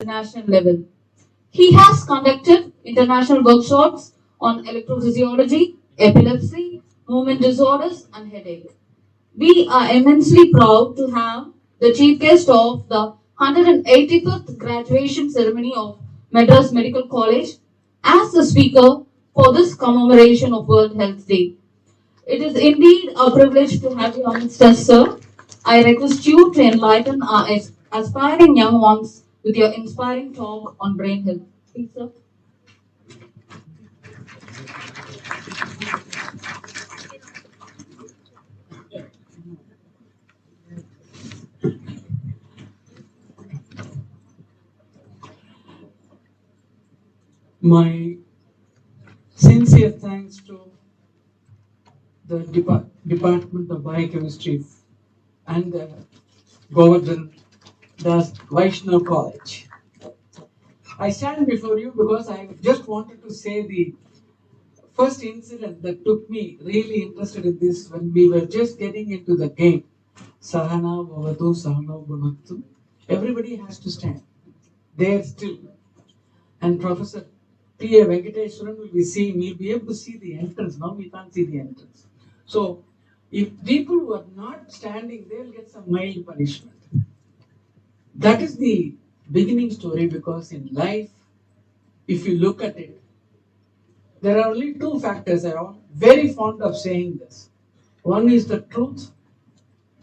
national level. He has conducted international workshops on electrophysiology, epilepsy, movement disorders, and headache. We are immensely proud to have the chief guest of the 185th graduation ceremony of Madras Medical College as the speaker for this commemoration of World Health Day. It is indeed a privilege to have you amongst us, sir. I request you to enlighten our aspiring young ones with your inspiring talk on brain health. Please, sir. My sincere thanks to the Department of Biochemistry and the Govardhan Das Vaishnav College. I stand before you because I just wanted to say the first incident that took me really interested in this when we were just getting into the game. Sahana Bhavatu Sahana Bhavatu. Everybody has to stand. There still. And Professor P.A. Venkateswaran will be seeing, we'll be able to see the entrance. Now we can't see the entrance. So, if people who are not standing, they'll get some mild punishment. That is the beginning story because in life, if you look at it, there are only two factors. I'm very fond of saying this. One is the truth,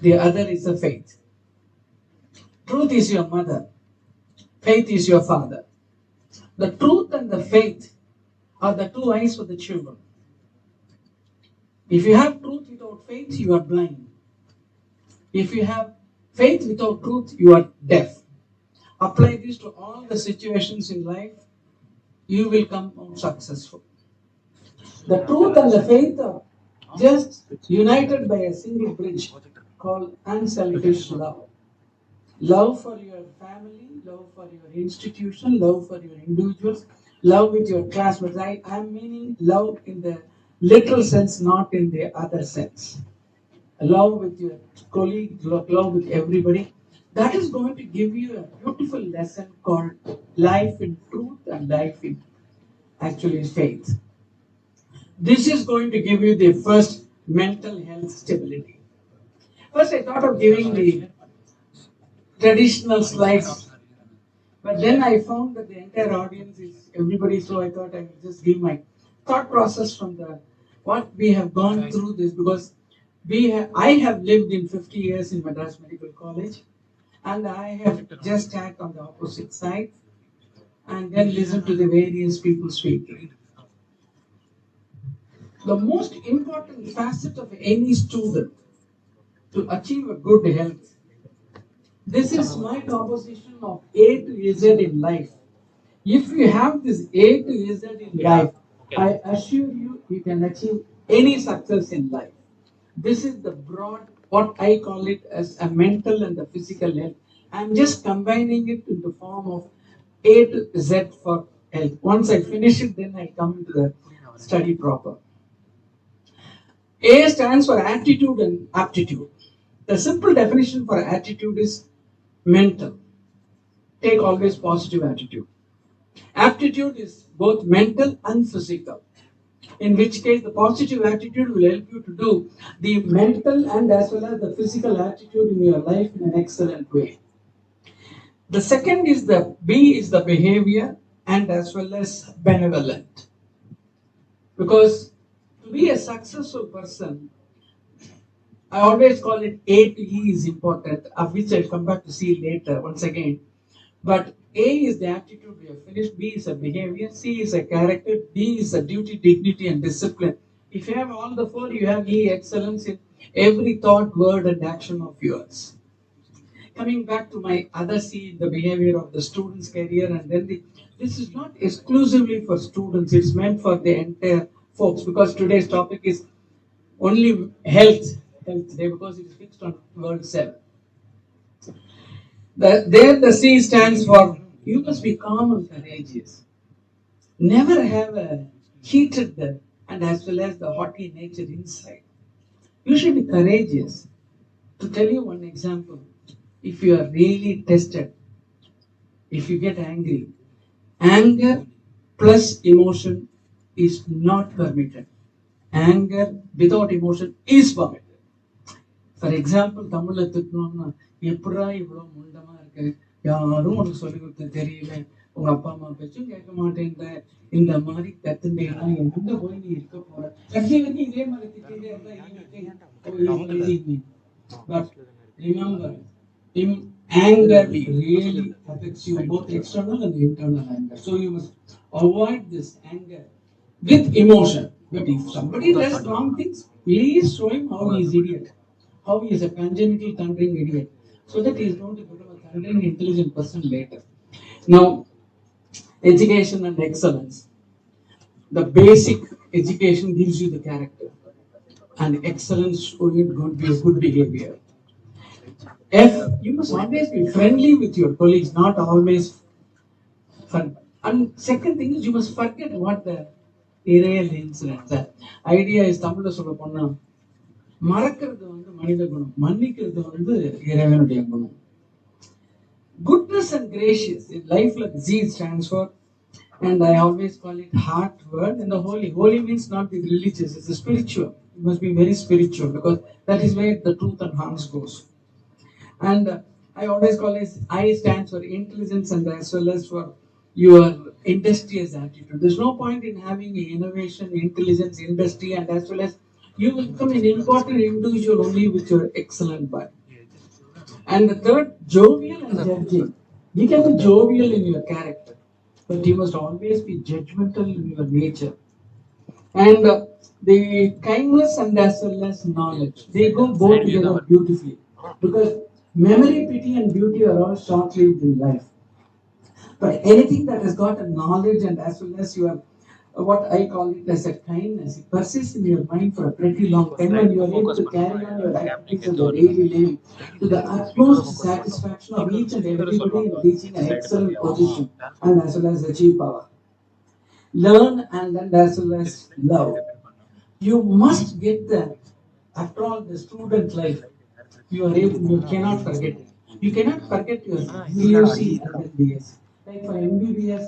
the other is the faith. Truth is your mother, faith is your father. The truth and the faith are the two eyes for the children. If you have truth without faith, you are blind. If you have faith without truth, you are deaf. Apply this to all the situations in life, you will come out successful. The truth and the faith are just united by a single bridge called unselfish love. Love for your family, love for your institution, love for your individuals, love with your classmates. I'm meaning love in the literal sense, not in the other sense. Love with your colleague, love with everybody. That is going to give you a beautiful lesson called life in truth and life in actually faith. This is going to give you the first mental health stability. First, I thought of giving the traditional slides, but then I found that the entire audience is everybody, so I thought I would just give my thought process from the what we have gone through this because I have lived in 50 years in Madras Medical College, and I have just sat on the opposite side and then listened to the various people speaking. The most important facet of any student to achieve a good health. This is my proposition of A to Z in life. If you have this A to Z in life, I assure you, you can achieve any success in life. This is the broad, what I call it as a mental and a physical health. I'm just combining it in the form of A to Z for health. Once I finish it, then I come into the study proper. A stands for attitude and aptitude. The simple definition for attitude is mental. Take always positive attitude. Aptitude is both mental and physical. In which case, the positive attitude will help you to do the mental and as well as the physical attitude in your life in an excellent way. The second is the B is the behavior and as well as benevolent. Because to be a successful person, I always call it A to E is important, of which I'll come back to see later once again. But A is the attitude we have finished, B is a behavior, C is a character, D is a duty, dignity, and discipline. If you have all the four, you have E, excellence in every thought, word, and action of yours. Coming back to my other C, the behavior of the student's career, and then this is not exclusively for students, it's meant for the entire folks, because today's topic is only health day because it is fixed on World 7. There the C stands for you must be calm and courageous. Never have a heated and as well as the haughty nature inside. You should be courageous. To tell you one example, if you are really tested, if you get angry, anger plus emotion is not permitted. Anger without emotion is permitted. For example, தமிழ்ல திட்டணும்னா எப்படா இவ்வளோ முண்டமா இருக்கு, யாரும் உனக்கு சொல்லி கொடுத்து தெரியல, உங்க அப்பா அம்மா பேச்சும் கேட்க மாட்டேன்ற, இந்த மாதிரி கத்துட்டேன்னா எங்க போய் நீ இருக்க போற, கடைசி வரைக்கும் இதே மாதிரி திட்டிகிட்டே இருந்தா. But remember, anger really affects you, both external and internal anger. So you must avoid this anger with emotion. But if somebody does wrong things, please show him how he is idiot, how he is a congenital thundering idiot, so that he is going to become a thundering intelligent person later. Now, education and excellence. The basic education gives you the character, and excellence shows you good behavior. You must always be friendly with your colleagues, not always fun. And second thing is, you must forget what the real incident. The idea is தமிழ்ல சொல்ல போனா மறக்கிறது வந்து மனித குணம், மன்னிக்கிறது வந்து இறைவனுடைய குணம். Goodness and gracious in life, like Z stands for, and I always call it heart, word, and the holy. Holy means not the religious, it's the spiritual. You must be very spiritual, because that is where the truth and harms goes. And I always call it, I stands for intelligence and as well as for your industrious attitude. There's no point in having innovation, intelligence, industry, and as well as you will become an important individual only with your excellent mind. And the third, jovial and judging. You can be jovial in your character, but you must always be judgmental in your nature. And the kindness and as well as knowledge, they go both together beautifully, because memory, pity, and beauty are all short-lived in life. But anything that has got a knowledge and as well as your what I call it as a kindness, it persists in your mind for a pretty long time, and you are able to carry on your activities of the daily living to the utmost satisfaction of each and everybody in reaching an excellent position and as well as achieve power. Learn and then as well as love. You must get that. After all, the student life, you cannot forget it. You cannot forget your PUC and then BS. Like for MBBS,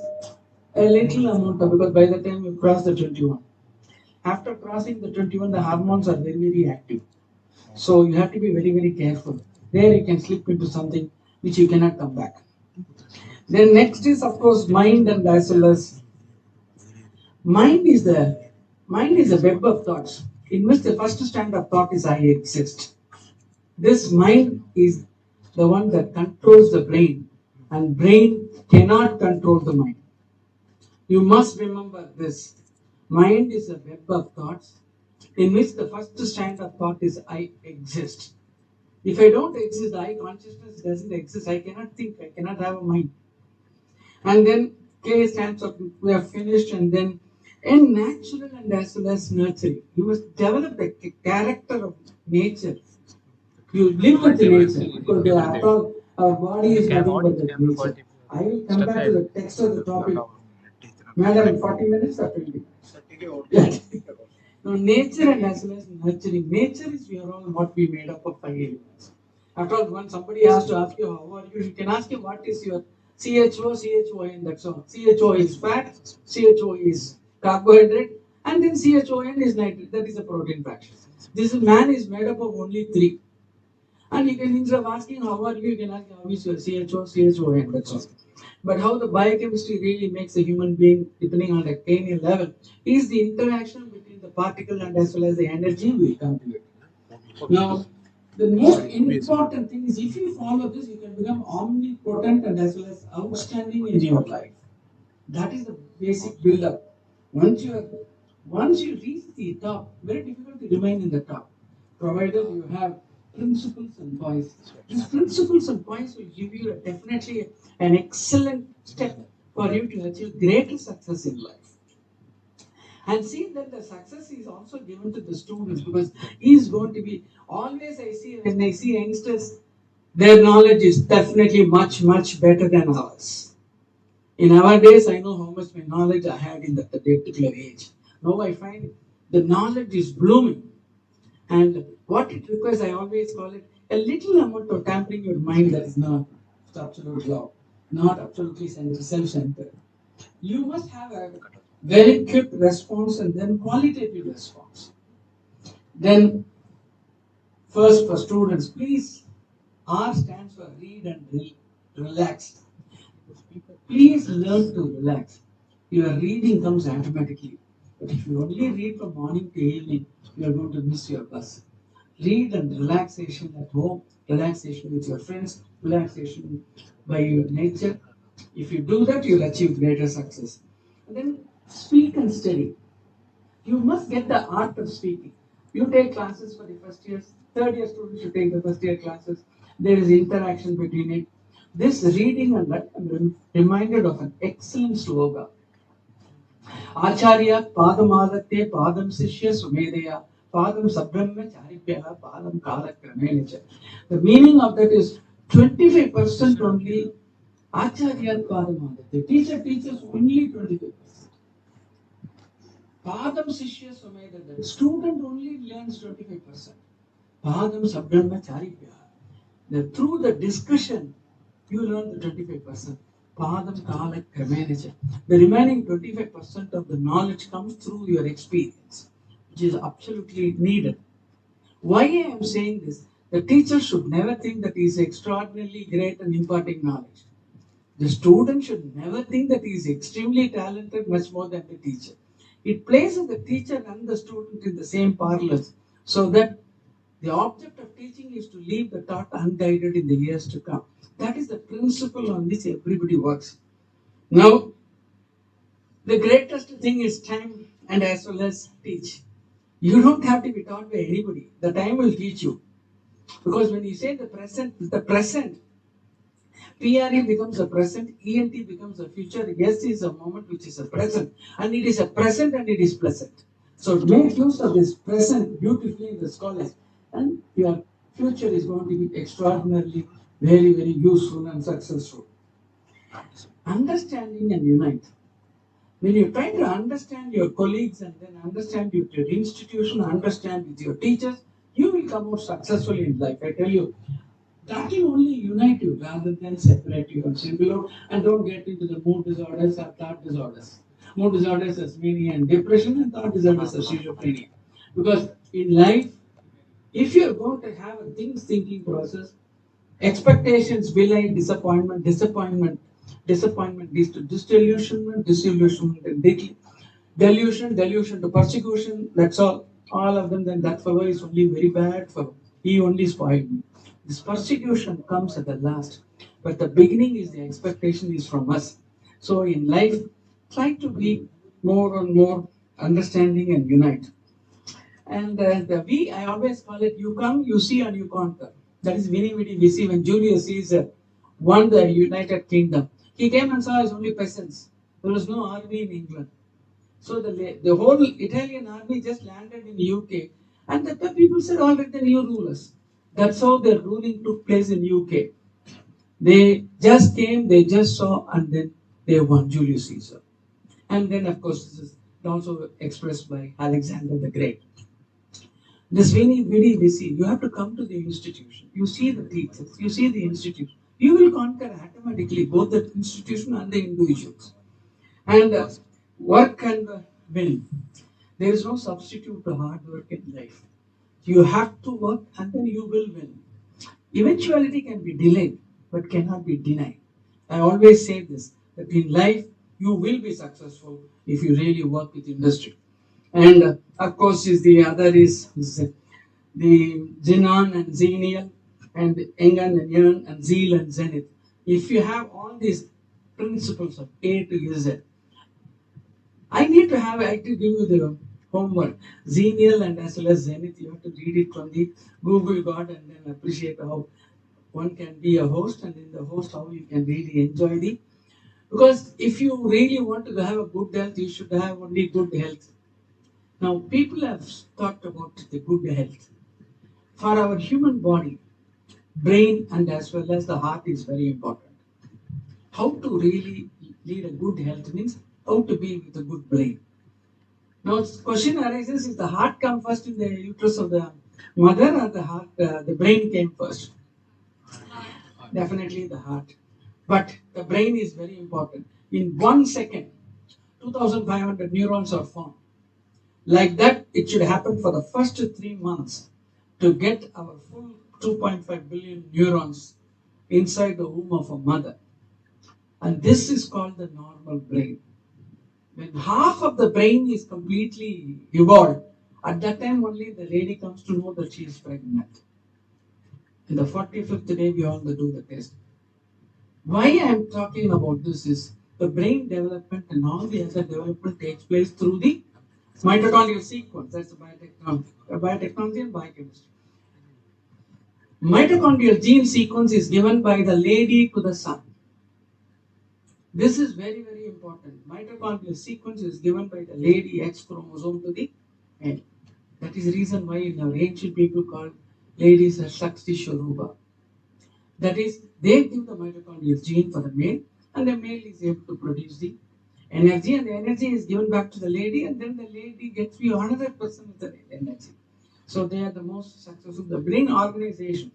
a little amount of, because by the time you cross the 21, after crossing the 21, the hormones are very, very active. So you have to be very, very careful. There you can slip into something which you cannot come back. Then next is, of course, mind and as well as mind is a web of thoughts, in which the first strand of thought is I exist. This mind is the one that controls the brain, and brain cannot control the mind. You must remember this. Mind is a web of thoughts, in which the first strand of thought is I exist. If I don't exist, I consciousness doesn't exist. I cannot think. I cannot have a mind. And then K stands for, we have finished, and then in natural and as well as nurturing. You must develop the character of nature. You live with the nature, because after all, our body is nothing but the nature. I will come back to the text of the topic. Madam, 40 minutes or 20 minutes? Now, nature and as well as nurturing. Nature is, we are all what we made up of 5 elements. After all, when somebody has to ask you how are you, you can ask him what is your CHON, that's all. CHO is fat, CHO is carbohydrate, and then CHON is nitrate, that is a protein fraction. This man is made up of only 3. And you can, instead of asking how are you can ask how is your CHON, that's all. But how the biochemistry really makes a human being, depending on the cranial level, is the interaction between the particle and as well as the energy will come to it. Now, the most important thing is, if you follow this, you can become omnipotent and as well as outstanding in your life. That is the basic build-up. Once you reach the top, very difficult to remain in the top, provided you have principles and points. These principles and points will give you definitely an excellent step for you to achieve greater success in life. And see that the success is also given to the students, because he is going to be always, when I see youngsters, their knowledge is definitely much, much better than ours. In our days, I know how much my knowledge I had in that particular age. Now I find the knowledge is blooming. And what it requires, I always call it a little amount of tampering your mind, that is not absolute law. not absolutely self-centered. You must have a very quick response and then qualitative response. Then, first for students, please, R stands for read and relax. Please learn to relax. Your reading comes automatically. But if you only read from morning to evening, you are going to miss your bus. Read and relaxation at home, relaxation with your friends, relaxation by your nature. If you do that, you'll achieve greater success. And then speak and study. You must get the art of speaking. You take classes for the first years, third year students should take the first year classes. There is interaction between it. This reading and that, I'm reminded of an excellent slogan. Acharya Padamadatya Padam Sishya Sumedeya Padam Sabrahma Charipya Padam Kala Kramenacha. The meaning of that is 25% only Acharya Padamadatya. Teacher teaches only 25%. Padam Sishya Sumedha, the student only learns 25%. Padam Sabrahma Charipya. Through the discussion, you learn the 25%. Padam Kala Kramenacha. The remaining 25% of the knowledge comes through your experience, which is absolutely needed. Why I am saying this? The teacher should never think that he is extraordinarily great and imparting knowledge. The student should never think that he is extremely talented much more than the teacher. It places the teacher and the student in the same parlance so that the object of teaching is to leave the thought unguided in the years to come. That is the principle on which everybody works. Now, the greatest thing is time and as well as teach. You don't have to be taught by anybody. The time will teach you. Because when you say the present, PRE becomes a present, ENT becomes a future, yes is a moment which is a present. And it is a present and it is pleasant. So make use of this present beautifully in this college. And your future is going to be extraordinarily very, very useful and successful. Understanding and unite. When you try to understand your colleagues and then understand with your institution, understand with your teachers, you will come out successfully in life. I tell you, that will only unite you rather than separate you and single out. And don't get into the mood disorders or thought disorders. Mood disorders as mania and depression, and thought disorders as schizophrenia. Because in life, if you're going to have a thinking process, expectations belie disappointment, disappointment leads to disillusionment, and delusion to persecution. That's all of them. Then that fellow is only very bad fellow. He only spoiled me. This persecution comes at the last, but the beginning is the expectation is from us. So in life, try to be more and more understanding and unite. And the V, I always call it, you come, you see, and you conquer. That is Vini Vidi Vici. When Julius Caesar won the United Kingdom, he came and saw his only peasants. There was no army in England. So the whole Italian army just landed in UK. And the people said, all right, then you rule us. That's how the ruling took place in UK. They just came, they just saw, and then they won Julius Caesar. And then, of course, this is also expressed by Alexander the Great. This very, very busy. You have to come to the institution. You see the teachers. You see the institution. You will conquer automatically both the institution and the individuals. And work and win. There is no substitute to hard work in life. You have to work and then you will win. Eventuality can be delayed, but cannot be denied. I always say this, that in life, you will be successful if you really work with industry. And of course, the other is the Zinon and Zenial and Engan and Yearn and Zeal and Zenith. If you have all these principles of A to Z, I have to give you the homework. Zenial and as well as Zenith, you have to read it from the Google God and then appreciate how one can be a host, and in the host how you can really enjoy the. Because if you really want to have a good health, you should have only good health. Now, people have talked about the good health. For our human body, brain and as well as the heart is very important. How to really lead a good health means how to be with a good brain. Now, the question arises: is the heart come first in the uterus of the mother, or the brain came first? Definitely the heart. But the brain is very important. In 1 second, 2,500 neurons are formed. Like that, it should happen for the first 3 months to get our full 2.5 billion neurons inside the womb of a mother. And this is called the normal brain. When half of the brain is completely evolved, at that time only the lady comes to know that she is pregnant. In the 45th day, we all do the test. Why I am talking about this is the brain development and all the other development takes place through the mitochondrial sequence. That's the biotechnology and biochemistry. Mitochondrial gene sequence is given by the lady to the son. This is very, very important. Mitochondrial sequence is given by the lady X chromosome to the male. That is the reason why in our ancient people called ladies as Shakti Sharuba. That is, they give the mitochondrial gene for the male, and the male is able to produce the energy, and the energy is given back to the lady, and then the lady gets you 100% of the energy. So they are the most successful. The brain organization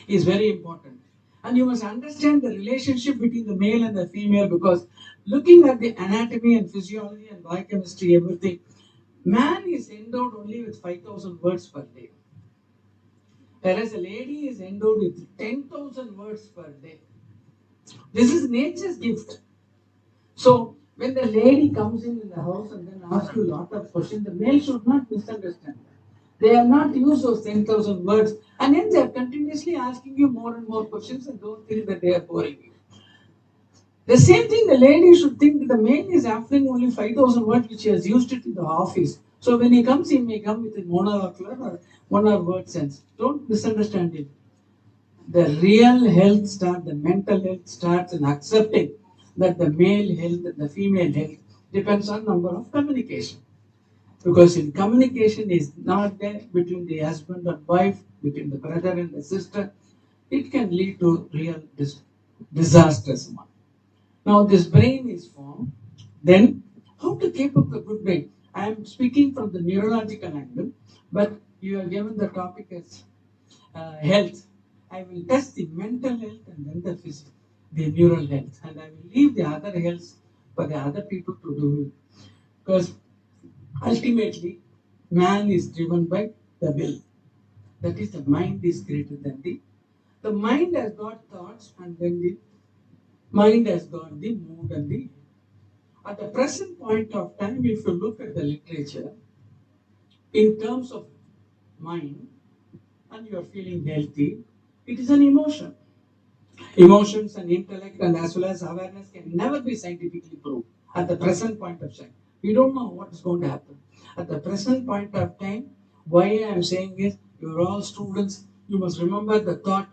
is very important. And you must understand the relationship between the male and the female, because looking at the anatomy and physiology and biochemistry, everything, man is endowed only with 5,000 words per day. Whereas a lady is endowed with 10,000 words per day. This is nature's gift. So when the lady comes in the house and then asks you a lot of questions, the male should not misunderstand. They have not used those 10,000 words, and then they are continuously asking you more and more questions, and don't think that they are boring you. The same thing, the lady should think that the male is answering only 5,000 words which he has used it in the office. So when he comes, he may come with a monocular or one or word sense. Don't misunderstand it. The real health starts, the mental health starts in accepting that the male health and the female health depends on number of communication. Because in communication is not there between the husband and wife, between the brother and the sister, it can lead to real disastrous one. Now this brain is formed. Then how to keep up the good brain? I am speaking from the neurological angle, but you are given the topic as health. I will test the mental health and then the physical, the neural health, and I will leave the other health for the other people to do it. Because ultimately, man is driven by the will. That is, the mind is greater than the mind has got thoughts, and then the mind has got the mood and the. At the present point of time, if you look at the literature, in terms of mind, and you are feeling healthy, it is an emotion. Emotions and intellect and as well as awareness can never be scientifically proved at the present point of time. We don't know what is going to happen. At the present point of time, why I am saying is, you are all students, you must remember the thought.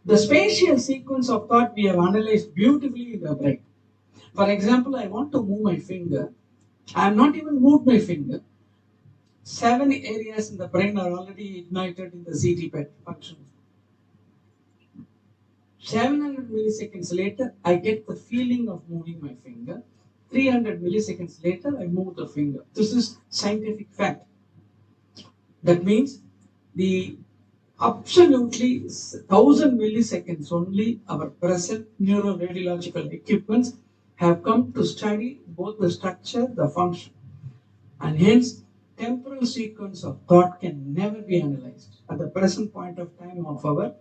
The spatial sequence of thought we have analyzed beautifully in the brain. For example, I want to move my finger. I have not even moved my finger. 7 areas in the brain are already ignited in the CT PET function. 700 milliseconds later, I get the feeling of moving my finger. 300 milliseconds later, I move the finger. This is scientific fact. That means the absolutely 1000 milliseconds only our present neuroradiological equipments have come to study both the structure, the function. And hence, temporal sequence of thought can never be analyzed at the present point of time of our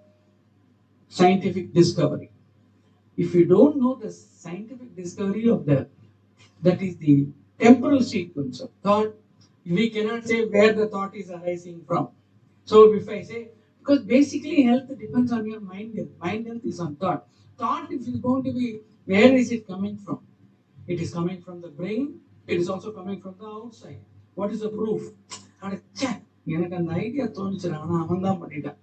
scientific discovery. If you don't know the scientific discovery of that is the temporal sequence of thought, we cannot say where the thought is arising from. So if I say, because basically health depends on your mind health. Mind health is on thought. Thought, if it's going to be, where is it coming from? It is coming from the brain. It is also coming from the outside. What is the proof? எனக்கு அந்த idea தோணுச்சு ஆனா அவன் தான் பண்ணிட்டான்.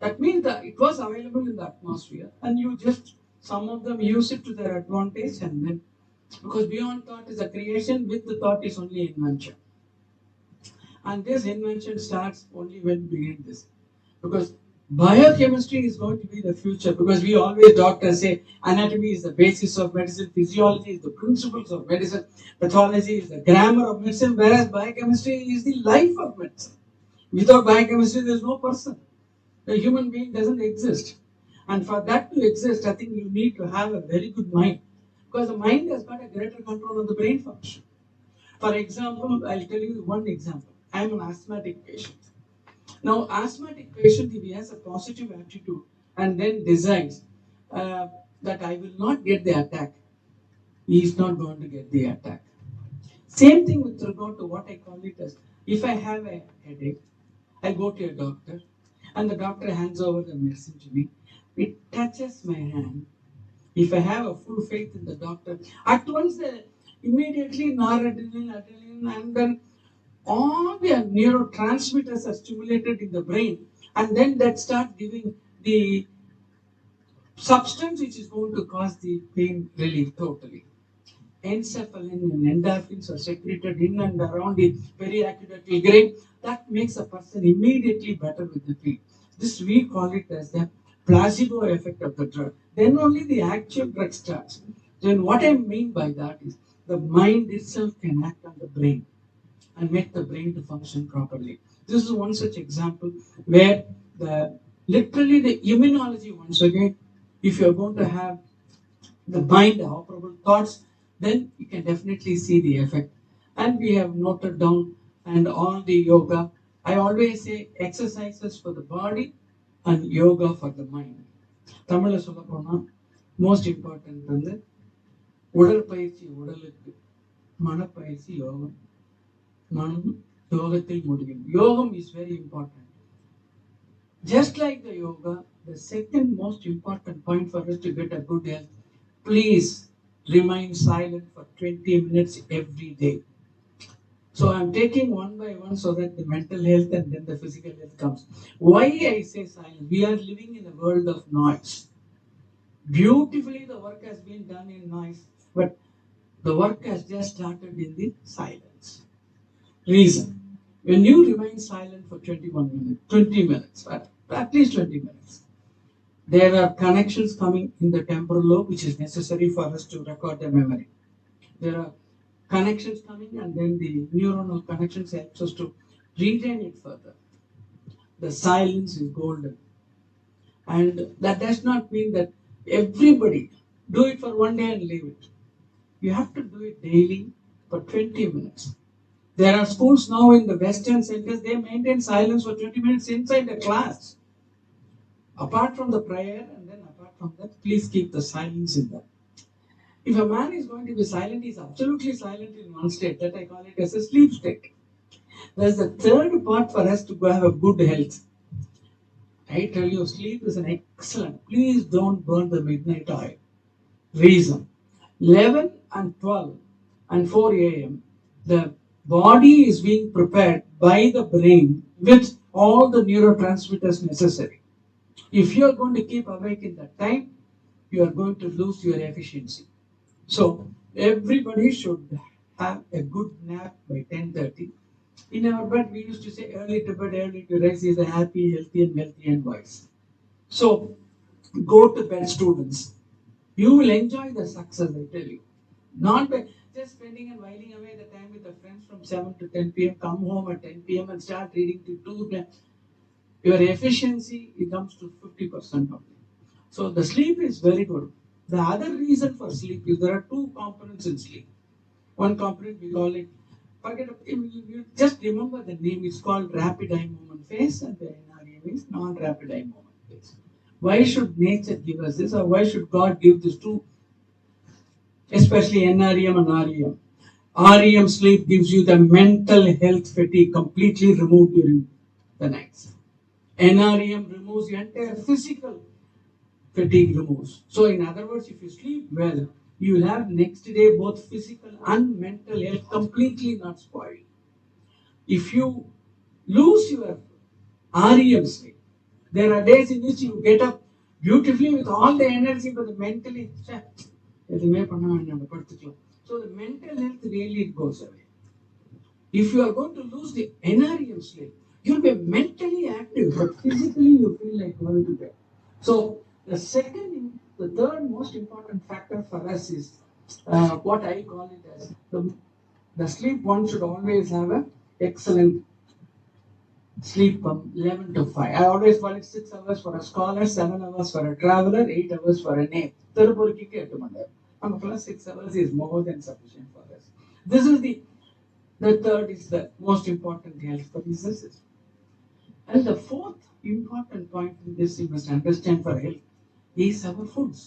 That means that it was available in the atmosphere, and you just, some of them use it to their advantage, and then, because beyond thought is a creation, with the thought is only invention. And this invention starts only when we begin this. Because biochemistry is going to be the future, because we always doctors say anatomy is the basis of medicine, physiology is the principles of medicine, pathology is the grammar of medicine, whereas biochemistry is the life of medicine. Without biochemistry, there is no person. The human being doesn't exist. And for that to exist, I think you need to have a very good mind, because the mind has got a greater control of the brain function. For example, I'll tell you one example. I'm an asthmatic patient. Now, asthmatic patient, if he has a positive attitude and then decides that I will not get the attack, he is not going to get the attack. Same thing with regard to what I call it as, if I have a headache, I go to a doctor and the doctor hands over the medicine to me. It touches my hand. If I have a full faith in the doctor, at once immediately noradrenaline, adrenaline, and then all the neurotransmitters are stimulated in the brain, and then that start giving the substance which is going to cause the pain relief totally. Encephalin and endorphins are secreted in and around the periaqueductal grain. That makes a person immediately better with the pain. This we call it as the placebo effect of the drug. Then only the actual drug starts. Then what I mean by that is the mind itself can act on the brain and make the brain to function properly. This is one such example where the literally the immunology, once again, if you're going to have the mind operable thoughts, then you can definitely see the effect. And we have noted down and all the yoga. I always say exercises for the body and yoga for the mind. தமிழ்ல சொல்ல போனா most important வந்து உடற்பயிற்சி உடலுக்கு, மனப்பயிற்சி யோகம், மனம் யோகத்தில் முடியும். Yogam is very important. Just like the yoga, the second most important point for us to get a good health, please remain silent for 20 minutes every day. So I'm taking one by one so that the mental health and then the physical health comes. Why I say silent? We are living in a world of noise. Beautifully the work has been done in noise, but the work has just started in the silence. Reason. When you remain silent for 21 minutes, 20 minutes, at least 20 minutes, there are connections coming in the temporal lobe which is necessary for us to record the memory. There are connections coming and then the neuronal connections helps us to retain it further. The silence is golden. And that does not mean that everybody do it for one day and leave it. You have to do it daily for 20 minutes. There are schools now in the Western centers, they maintain silence for 20 minutes inside the class. Apart from the prayer and then apart from that, please keep the silence in that. If a man is going to be silent, he is absolutely silent in one state. That I call it as a sleep state. There's the third part for us to have a good health. I tell you, sleep is an excellent. Please don't burn the midnight oil. Reason. 11 and 12 and 4 a.m. the body is being prepared by the brain with all the neurotransmitters necessary. If you are going to keep awake in that time, you are going to lose your efficiency. So everybody should have a good nap by 10:30. In our bed, we used to say early to bed, early to rise is a happy, healthy and wealthy and wise. So go to bed, students. You will enjoy the success, I tell you. Not by just spending and whiling away the time with the friends from 7 to 10 p.m., come home at 10 p.m. and start reading till 2 p.m. Your efficiency, it comes to 50% only. So the sleep is very good. The other reason for sleep is there are two components in sleep. One component we call it, forget you just remember the name, it's called rapid eye movement phase and the NREM is non-rapid eye movement phase. Why should nature give us this, or why should God give this to, especially NREM and REM? REM sleep gives you the mental health fatigue completely removed during the nights. NREM removes your entire physical fatigue removes. So in other words, if you sleep well, you will have next day both physical and mental health completely not spoiled. If you lose your REM sleep, there are days in which you get up beautifully with all the energy, but mentally, so the mental health really goes away. If you are going to lose the NREM sleep, you'll be mentally active, but physically you feel like going to bed. So the third most important factor for us is what I call it as the sleep. One should always have an excellent sleep from 11 to 5. I always call it 6 hours for a scholar, 7 hours for a traveler, 8 hours for a name. Tirupurukku 8 மணி நேரம். நமக்குலாம் 6 hours is more than sufficient for us. This is the third is the most important health for diseases. And the fourth important point in this you must understand for health is our foods.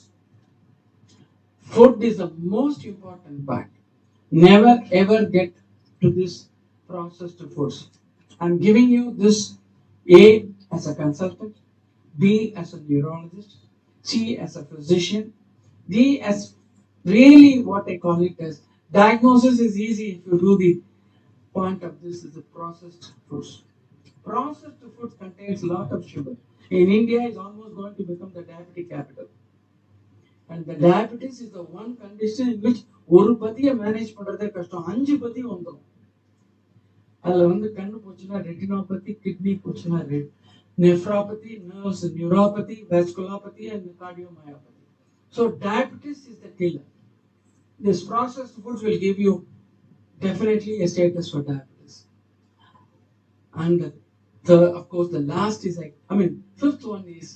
Food is the most important part. Never ever get to this processed foods. I'm giving you this A as a consultant, B as a neurologist, C as a physician, D as really what I call it as diagnosis is easy if you do the point of this is the processed foods. Processed food contains a lot of sugar. In India, it's almost going to become the diabetic capital. And the diabetes is the one condition in which ஒரு பதியை manage பண்றதே கஷ்டம் 5 பதி வந்துடும் அதுல வந்து கண்ணு போச்சுன்னா ரெட்டினோபதி கிட்னி போச்சுன்னா nephropathy nerves neuropathy vasculopathy and cardiomyopathy. So diabetes is the killer. This processed foods will give you definitely a status for diabetes. And of course the last is fifth one is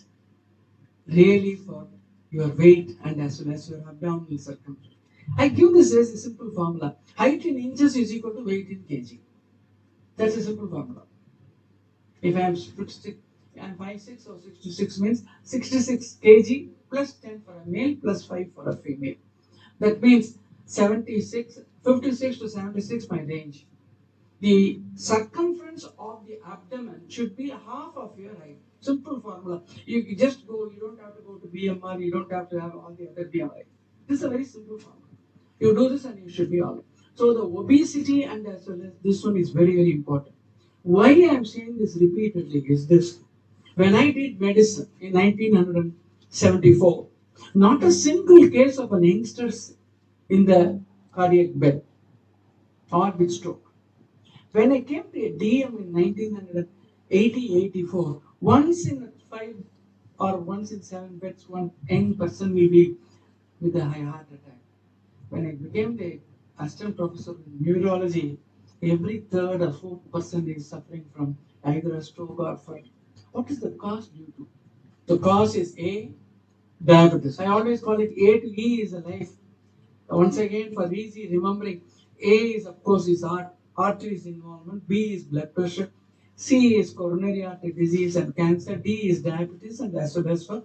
really for your weight and as well as your abdominal circumference. I give this as a simple formula. Height in inches is equal to weight in kg. That's a simple formula. If I am 5'6" or 66 means 66 kg plus 10 for a male plus 5 for a female. That means 56 to 76 my range. The circumference of the abdomen should be half of your height. Simple formula. You just go, you don't have to go to BMR, you don't have to have all the other BMI. This is a very simple formula. You do this and you should be all right. So the obesity and as well as this one is very, very important. Why I am saying this repeatedly is this. When I did medicine in 1974, not a single case of an youngster in the cardiac bed or with stroke. When I came to a DM in 1980-84, once in 5 or once in 7 beds, one young person will be with a high heart attack. When I became the assistant professor in neurology, every third or fourth person is suffering from either a stroke or fight. What is the cause due to? The cause is A, diabetes. I always call it A to E is a life. Once again, for easy remembering, A is of course is arteries involvement, B is blood pressure, C is coronary artery disease and cancer, D is diabetes and as well as for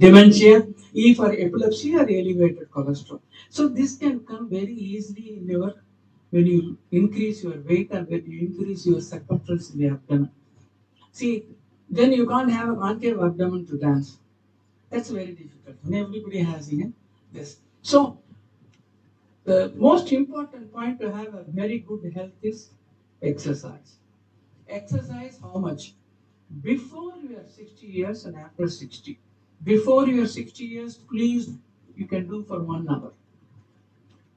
dementia, E for epilepsy or elevated cholesterol. So this can come very easily in your when you increase your weight and when you increase your circumference in the abdomen. See, then you can't have a concave abdomen to dance. That's very difficult. And everybody has this. So the most important point to have a very good health is exercise. Exercise how much? Before you are 60 years and after 60. Before you are 60 years, please, you can do for 1 hour.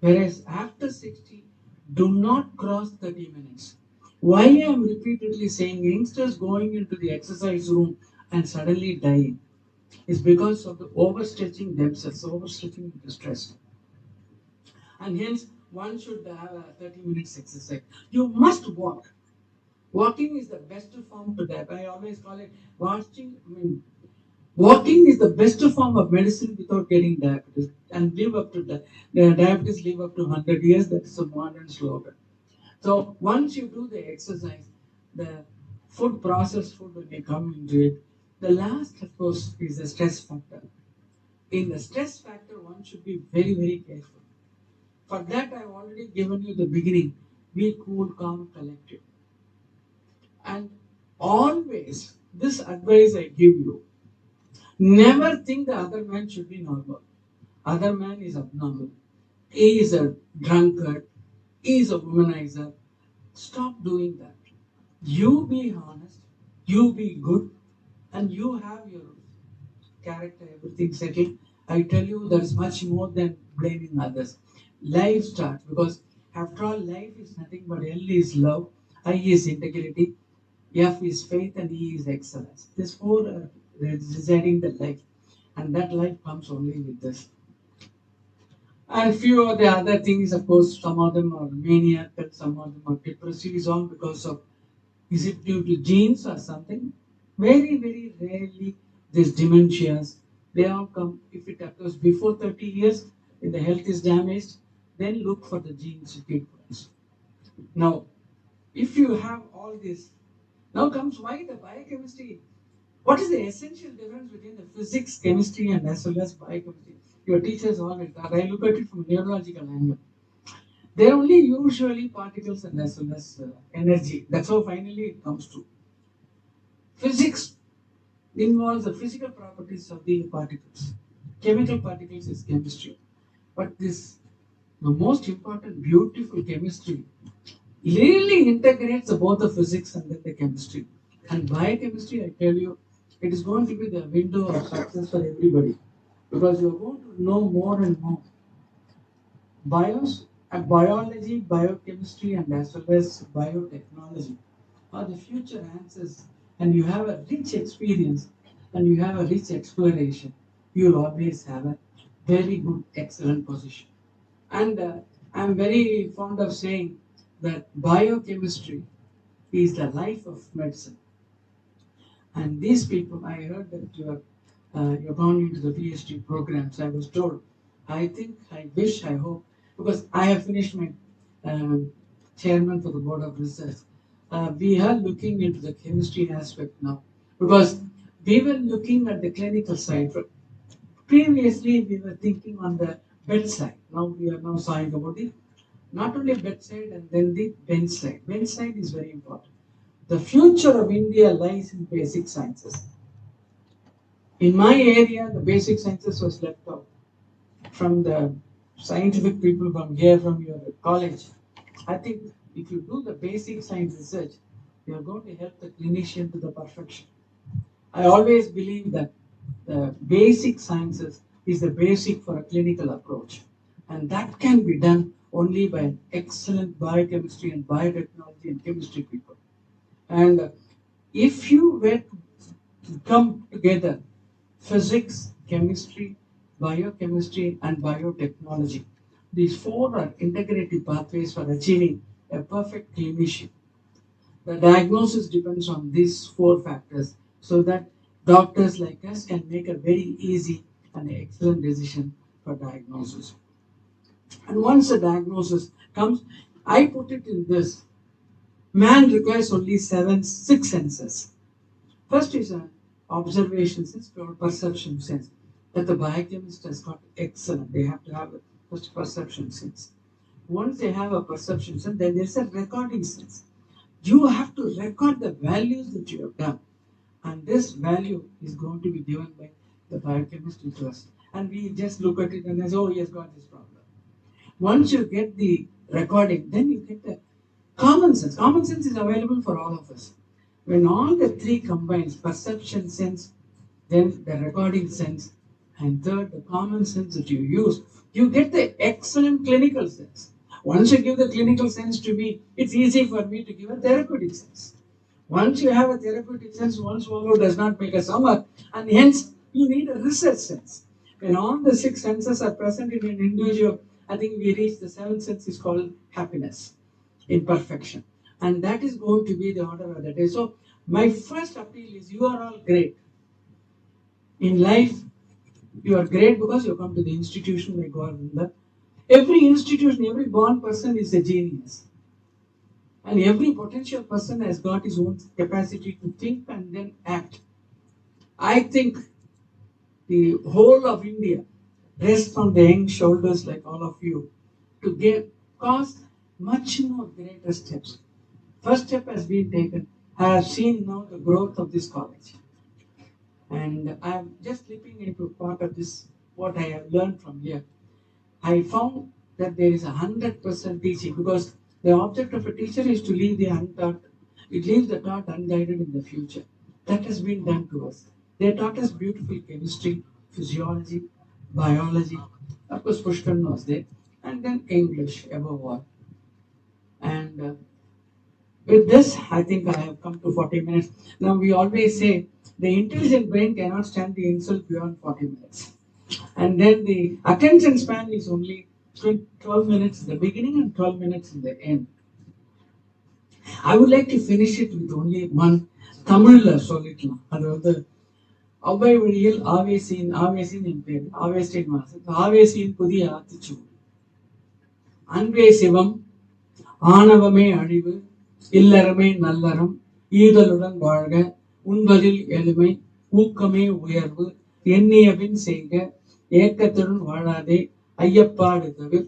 Whereas after 60, do not cross 30 minutes. Why I am repeatedly saying youngsters going into the exercise room and suddenly dying is because of the overstretching themselves, overstretching into stress. And hence, one should have a 30 minutes exercise. You must walk. Walking is the best form to die. I always call it walking is the best form of medicine without getting diabetes. And live up to diabetes, live up to 100 years. That's a modern slogan. So once you do the exercise, the processed food when you come into it, the last of course is the stress factor. In the stress factor, one should be very, very careful. For that, I've already given you the beginning. Be cool, calm, collected. And always, this advice I give you, never think the other man should be normal. Other man is abnormal. He is a drunkard. He is a womanizer. Stop doing that. You be honest. You be good. And you have your character, everything settled. I tell you, there is much more than blaming others. Life starts because after all, life is nothing but L is love, I is integrity, F is faith, and E is excellence. These 4 are deciding the life, and that life comes only with this. And few of the other things, of course, some of them are maniacal, some of them are depressive, is all because of Is it due to genes or something? Very, very rarely these dementias, they all come, if it occurs before 30 years, if the health is damaged, then look for the gene sequence. Now, if you have all this, now comes why the biochemistry. What is the essential difference between the physics, chemistry, and as well as biochemistry? Your teachers always taught. I look at it from a neurological angle. They are only usually particles and as well as energy. That's how finally it comes to. Physics involves the physical properties of the particles. Chemical particles is chemistry. But this, the most important, beautiful chemistry really integrates both the physics and then the chemistry. And biochemistry, I tell you, it is going to be the window of success for everybody because you are going to know more and more. Biology, biochemistry, and as well as biotechnology are the future answers, and you have a rich experience and you have a rich exploration. You'll always have a very good, excellent position. And I'm very fond of saying that biochemistry is the life of medicine. And these people, I heard that you're gone into the PhD programs. I was told, I think, I wish, I hope, because I have finished my um, chairman for the board of research. We are looking into the chemistry aspect now because we were looking at the clinical side. Previously, we were thinking on the bedside. Now we are now saying about the not only bedside and then the bench side. Bench side is very important. The future of India lies in basic sciences. In my area, the basic sciences was left out from the scientific people from here, from your college. I think if you do the basic science research, you are going to help the clinician to the perfection. I always believe that the basic sciences is the basic for a clinical approach. And that can be done only by an excellent biochemistry and biotechnology and chemistry people. And if you were to come together, physics, chemistry, biochemistry, and biotechnology, these four are integrative pathways for achieving a perfect clinician. The diagnosis depends on these four factors so that doctors like us can make a very easy and excellent decision for diagnosis. And once a diagnosis comes, I put it in this. Man requires only six senses. First is an observation sense or perception sense that the biochemist has got excellent. They have to have a first perception sense. Once they have a perception sense, then there's a recording sense. You have to record the values that you have done. And this value is going to be given by the biochemist to us. And we just look at it and say, oh, he has got this problem. Once you get the recording, then you get the common sense. Common sense is available for all of us. When all the three combines, perception sense, then the recording sense, and third, the common sense that you use, you get the excellent clinical sense. Once you give the clinical sense to me, it's easy for me to give a therapeutic sense. Once you have a therapeutic sense, one swallow does not make a summer, and hence you need a research sense. When all the six senses are present in an individual, I think we reach the seventh sense is called happiness in perfection. And that is going to be the order of the day. So my first appeal is you are all great. In life, you are great because you come to the institution like Government. Every institution, every born person is a genius. And every potential person has got his own capacity to think and then act. I think the whole of India rests on the young shoulders like all of you to cause much more greater steps. First step has been taken. I have seen now the growth of this college. And I am just slipping into part of this, what I have learned from here. I found that there is 100% teaching because the object of a teacher is to leave the untaught. It leaves the taught unguided in the future. That has been done to us. They taught us beautiful chemistry, physiology, biology. Of course, Pushkan was there. And then English above all. And with this, I think I have come to 40 minutes. Now, we always say the intelligent brain cannot stand the insult beyond 40 minutes. And then the attention span is only 12 minutes in the beginning and 12 minutes in the end. I would like to finish it with only one தமிழ்ல சொல்லிக்கலாம். அது வந்து அவ்வை வழியில் ஆவேசின் என் பேர் ஆவேசின் மாசம் ஆவேசியின் புதிய ஆத்திச்சூடு அன்பே சிவம் ஆணவமே அழிவு இல்லறமே நல்லறம் ஈதலுடன் வாழ்க உண்பதில் எளிமை ஊக்கமே உயர்வு எண்ணியபின் செய்க ஏக்கத்துடன் வாழாதே ஐயப்பாடு தவிர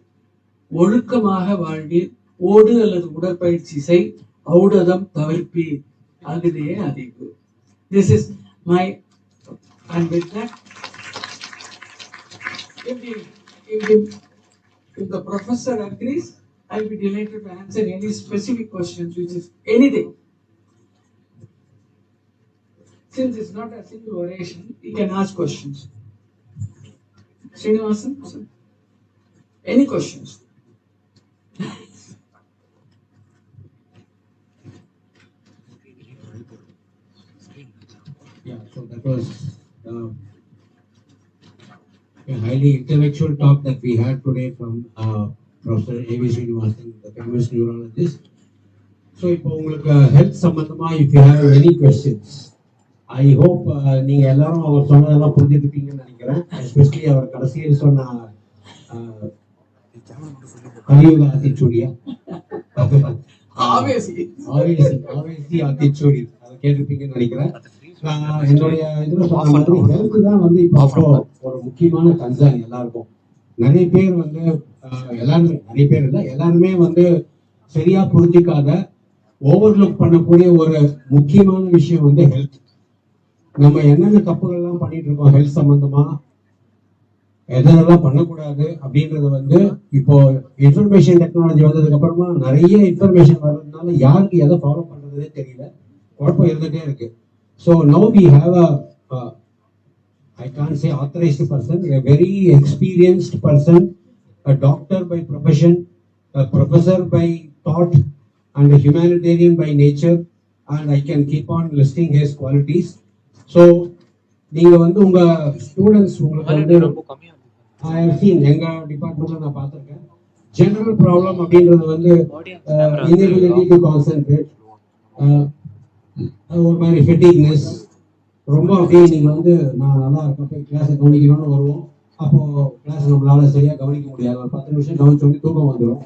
ஒழுக்கமாக வாழ்வீர் ஓடு அல்லது உடற்பயிற்சி செய் ஔடதம் தவிர்ப்பீர் அகுதே அறிவு. This is my, and with that, if the professor agrees, I'll be delighted to answer any specific questions, which is anything. Since it's not a single oration, you can ask questions. Srinivasan, any questions? Yeah, so that was a highly intellectual talk that we had today from Professor A.V. Srinivasan, the famous neurologist. So, இப்போ உங்களுக்கு health சம்பந்தமா if you have any questions, I hope நீங்க எல்லாரும் அவர் சொன்னதெல்லாம் புரிஞ்சுக்கிட்டீங்கன்னு நினைக்கிறேன். Especially அவர் கடைசியில் சொன்ன கலியுக ஆத்திச்சூடியா ஆவேசி ஆத்திச்சூடி அதை கேட்டிருப்பீங்கன்னு நினைக்கிறேன். என்னுடைய இதுல சொன்ன மாதிரி ஹெல்த் தான் வந்து இப்போ அப்போ ஒரு முக்கியமான கன்சர்ன் எல்லாருக்கும். நிறைய பேர் வந்து நிறைய பேர் இல்லை எல்லாருமே வந்து சரியா புரிஞ்சிக்காத ஓவர்லுக் பண்ணக்கூடிய ஒரு முக்கியமான விஷயம் வந்து ஹெல்த். நம்ம என்னென்ன தப்புகள்லாம் பண்ணிட்டு இருக்கோம் ஹெல்த் சம்பந்தமா, எதெல்லாம் பண்ணக்கூடாது அப்படின்றது வந்து இப்போ இன்ஃபர்மேஷன் டெக்னாலஜி வந்ததுக்கு அப்புறமா நிறைய இன்ஃபர்மேஷன் வர்றதுனால யாருக்கு எதை ஃபாலோ பண்றதுனே தெரியல, குழப்பம் இருந்துட்டே இருக்கு. So now we have I can't say authorized person, a very experienced person, a doctor by profession, a professor by thought, and a humanitarian by nature, and I can keep on listing his qualities. So நீங்க வந்து உங்க students உங்களுக்கு வந்து I have seen எங்க டிபார்ட்மெண்ட்ல நான் பார்த்திருக்கேன். General problem அப்படின்றது வந்து inability to concentrate, ஒரு மாதிரி ஃபெட்டிக்னஸ், ரொம்ப அப்படியே நீங்கள் வந்து நான் நல்லா இருக்கேன் போய் கிளாஸை கவனிக்கணும்னு வருவோம். அப்போது கிளாஸ் நம்மளால சரியாக கவனிக்க முடியாது. ஒரு 10 நிமிஷம் கவனிச்சோடனே தூக்கம் வந்துடும்.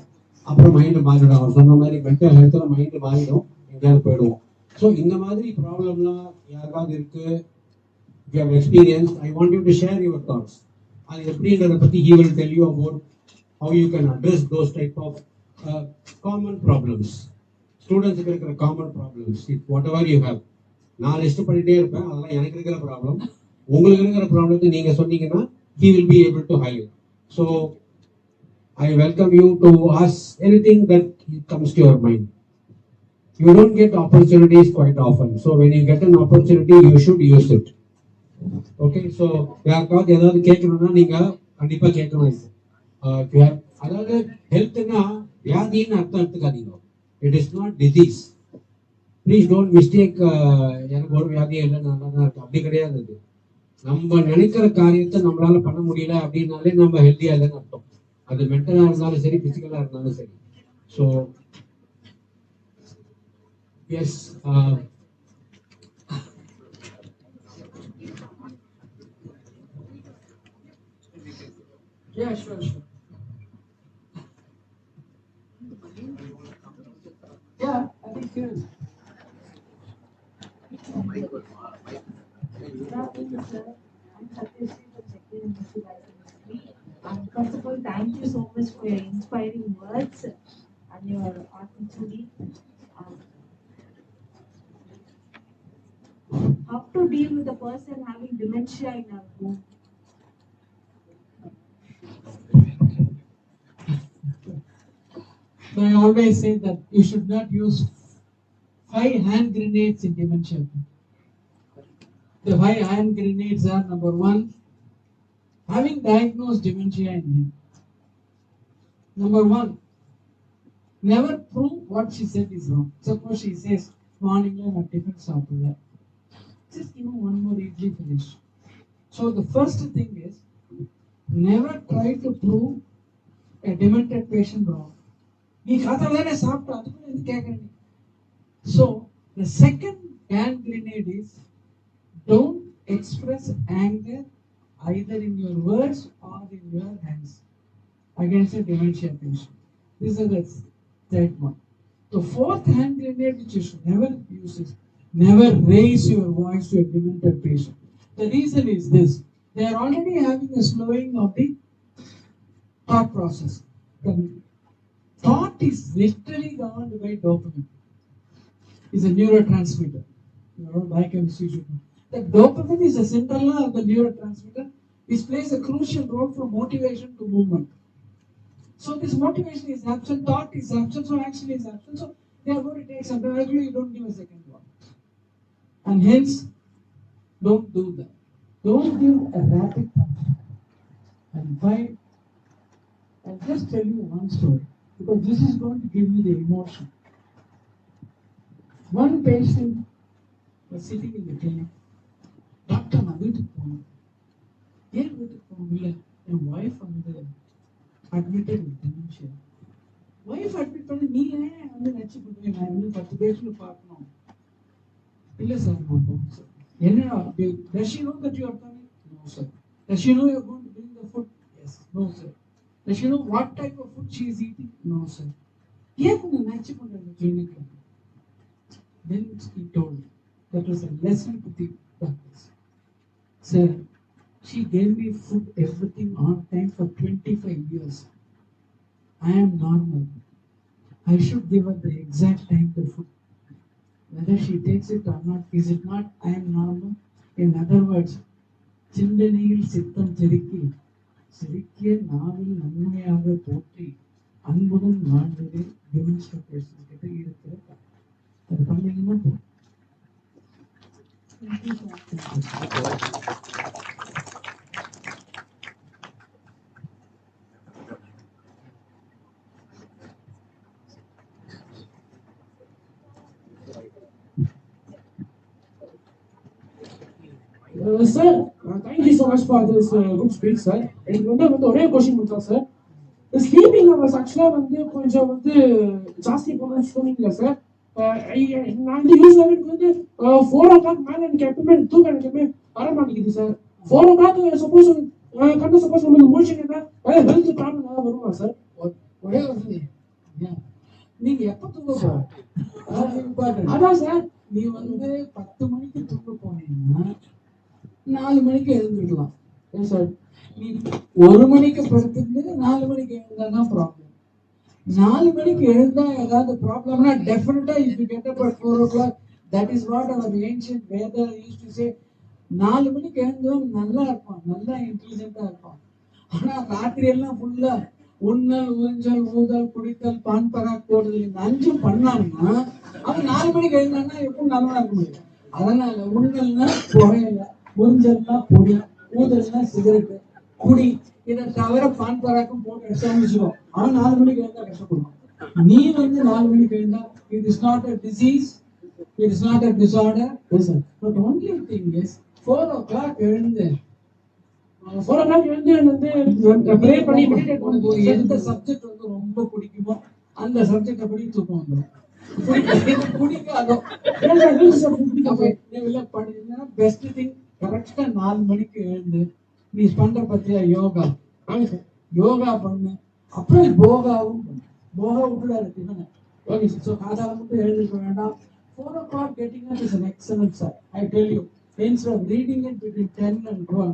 அப்புறம் மைண்டு மாறிடும். அவர் சொன்ன மாதிரி மென்டல் ஹெல்த்தில் மைண்டு மாறிடும், எங்கேயாவது போயிடுவோம். ஸோ இந்த மாதிரி ப்ராப்ளம்லாம் யாருக்காவது இருக்குது, you have experience, I want you to share your thoughts. அது எப்படின்றத பற்றி he will tell you about how you can address those type of common problems. ஸ்டூடெண்ட்ஸுக்கு இருக்கிற common problems, whatever you have. நான் லிஸ்ட் பண்ணிட்டே இருப்பேன், அதெல்லாம் எனக்கு இருக்கிற ப்ராப்ளம். உங்களுக்கு இருக்கிற ப்ராப்ளத்தை நீங்கள் சொன்னீங்கன்னா he will be able to highlight. So I welcome you to ask anything that comes to your mind. You don't get opportunities quite often, so when you get an opportunity you should use it. Okay, so யாருக்காவது ஏதாவது கேட்கணும்னா நீங்க கண்டிப்பா கேட்கணும். அதாவது ஹெல்த்னா வியாதின்னு அர்த்தம் எடுத்துக்காதீங்க. It is not disease. Please don't mistake எனக்கு ஒரு வியாதியே இல்லை நல்லா தான் இருக்கும், அப்படி கிடையாது. அது நம்ம நினைக்கிற காரியத்தை நம்மளால பண்ண முடியல அப்படின்னாலே நம்ம ஹெல்த்தியா இல்லைன்னு அர்த்தம். அது மென்டலா இருந்தாலும் சரி, பிசிக்கலா இருந்தாலும் சரி. So yes, yeah, sure. Yeah, I think you. First of all, thank you so much for your inspiring words and your authenticity. How to deal with a person having dementia in our home? So I always say that you should not use 5 hand grenades in dementia. The 5 hand grenades are: number 1, having diagnosed dementia in him. Number 1, never prove what she said is wrong. Suppose she says morning na tiffin saapidla, just give her one more idli finish. So the first thing is, never try to prove a demented patient wrong. நீ காத்தால தானே சாப்பிட்ட, அதுக்கு எது கேட்கறீங்க? So the second hand grenade is don't express anger either in your words or in your hands against a dementia patient. This is the third one. The fourth hand grenade which you should never use is never raise your voice to a demented patient. The reason is this: they are already having a slowing of the thought process. The thought is literally governed by dopamine. Is a neurotransmitter. Biochemistry should know. The dopamine is a central law of the neurotransmitter, which plays a crucial role from motivation to movement. So this motivation is absent, thought is absent, so action is absent. So they are going to take some time. Actually, you don't give a second one. And hence, don't do that. Don't give a rapid thought. And why? I'll just tell you one story, because this is going to give you the emotion. One patient was sitting in the clinic. Doctor, நான் வீட்டுக்கு போனேன். ஏன் வீட்டுக்கு போகல? என் wife வந்து admitted with dementia. Wife admit பண்ணி நீ ஏன் வந்து நச்சு பண்ணுவீங்க? நான் இன்னும் 10 பேருக்கு பார்க்கணும். இல்ல சார் நான் போகணும் சார். என்ன? Does she know that you are coming? No sir. Does she know you are going to bring the food? Yes. No sir. Does she know what type of food she is eating? No sir. ஏன் கொஞ்சம் நச்சு பண்ணுறீங்க கிளினிக்ல? Then he told me, that was a lesson to the doctors. Sir, she gave me food, everything on time for 25 years. I am normal. I should give her the exact time to food. Whether she takes it or not, is it not I am normal? In other words, சிந்தனையில் சித்தம் செருக்கி சிரிக்கிய நாவில் நன்மையாக போற்றி அன்புடன் வாழ்வதே demonstration கிட்ட இருக்கிற அது பண்ணீங்கன்னா போதும். Sir, thank you so much for this good speech, sir. எனக்கு வந்து ஒரே கொஸ்டின் மட்டும் சார். ஸ்லீப்பிங் ஹவர்ஸ் ஆக்சுவலாக வந்து கொஞ்சம் வந்து ஜாஸ்தி பண்ணணும்னு சொன்னீங்களா சார்? நான் வந்து யூஸ்வலாக எனக்கு வந்து 4 o'clock மேலே எனக்கு எப்பவுமே தூக்கம் எனக்கு எப்பவுமே வர மாட்டேங்குது சார். 4 o'clock சப்போஸ் கண்டு சப்போஸ் நம்ம முடிச்சுட்டா ஹெல்த் ப்ராப்ளம் ஏதாவது வருமா சார்? ஒரே ஒரு நீங்க எப்ப தூங்க போற? அதான் சார், நீ வந்து 10 மணிக்கு தூங்க போனீங்கன்னா 4 மணிக்கு எழுந்துடலாம் சார். நீ 1 மணிக்கு படுத்துட்டு 4 மணிக்கு எழுந்தாதான் ப்ராப்ளம். 4 மணிக்கு எழுந்தா ஏதாவது ப்ராப்ளம்னா டெஃபினட்டா if you get up at 4 o'clock, that is what our ancient Veda used to say. 4 மணிக்கு எழுந்தவன் நல்லா இருப்பான், நல்லா இன்டெலிஜென்ட்டா இருப்பான். ஆனா ராத்திரி எல்லாம் ஃபுல்லா உண்ணல் ஊஞ்சல் ஊதல் குடித்தல் பான் பராக் போடுதல் இந்த 5 பண்ணாங்கன்னா அவன் 4 மணிக்கு எழுந்தான்னா எப்பவும் நல்லா இருக்க முடியும். அதனால உண்ணல்னா புகையில, ஊஞ்சல்னா பொடி, ஊதல்னா சிகரெட்டு, குடி, இதை தவிர பான் பராக்கும் போட்டு அடிச்சான்னு வச்சுக்கோ, அவன் 4 மணிக்கு எழுந்தா கஷ்டப்படுவான். நீ வந்து 4 மணிக்கு எழுந்தா it is not a disease, it is not a disorder. Yes, sir. But only thing is 4 o'clock எழுந்து 4 o'clock எழுந்து வந்து ப்ரே பண்ணி மெடிடேட் உனக்கு எந்த சப்ஜெக்ட் வந்து ரொம்ப பிடிக்குமோ அந்த சப்ஜெக்டை படி தூக்கம் வந்துடும். பிடிக்காதோ பெஸ்ட் திங் கரெக்டா 4 மணிக்கு எழுந்து நீ பண்ற பத்தியா யோகா, யோகா பண்ணு, அப்புறம் போகாவும் பண்ணு. போகா விட்டுடாது. Okay sir. ஸோ காதால மட்டும் எழுந்திருக்க வேண்டாம். 4 o'clock getting up is an excellent sir. I tell you, instead of reading it between 10 and 12,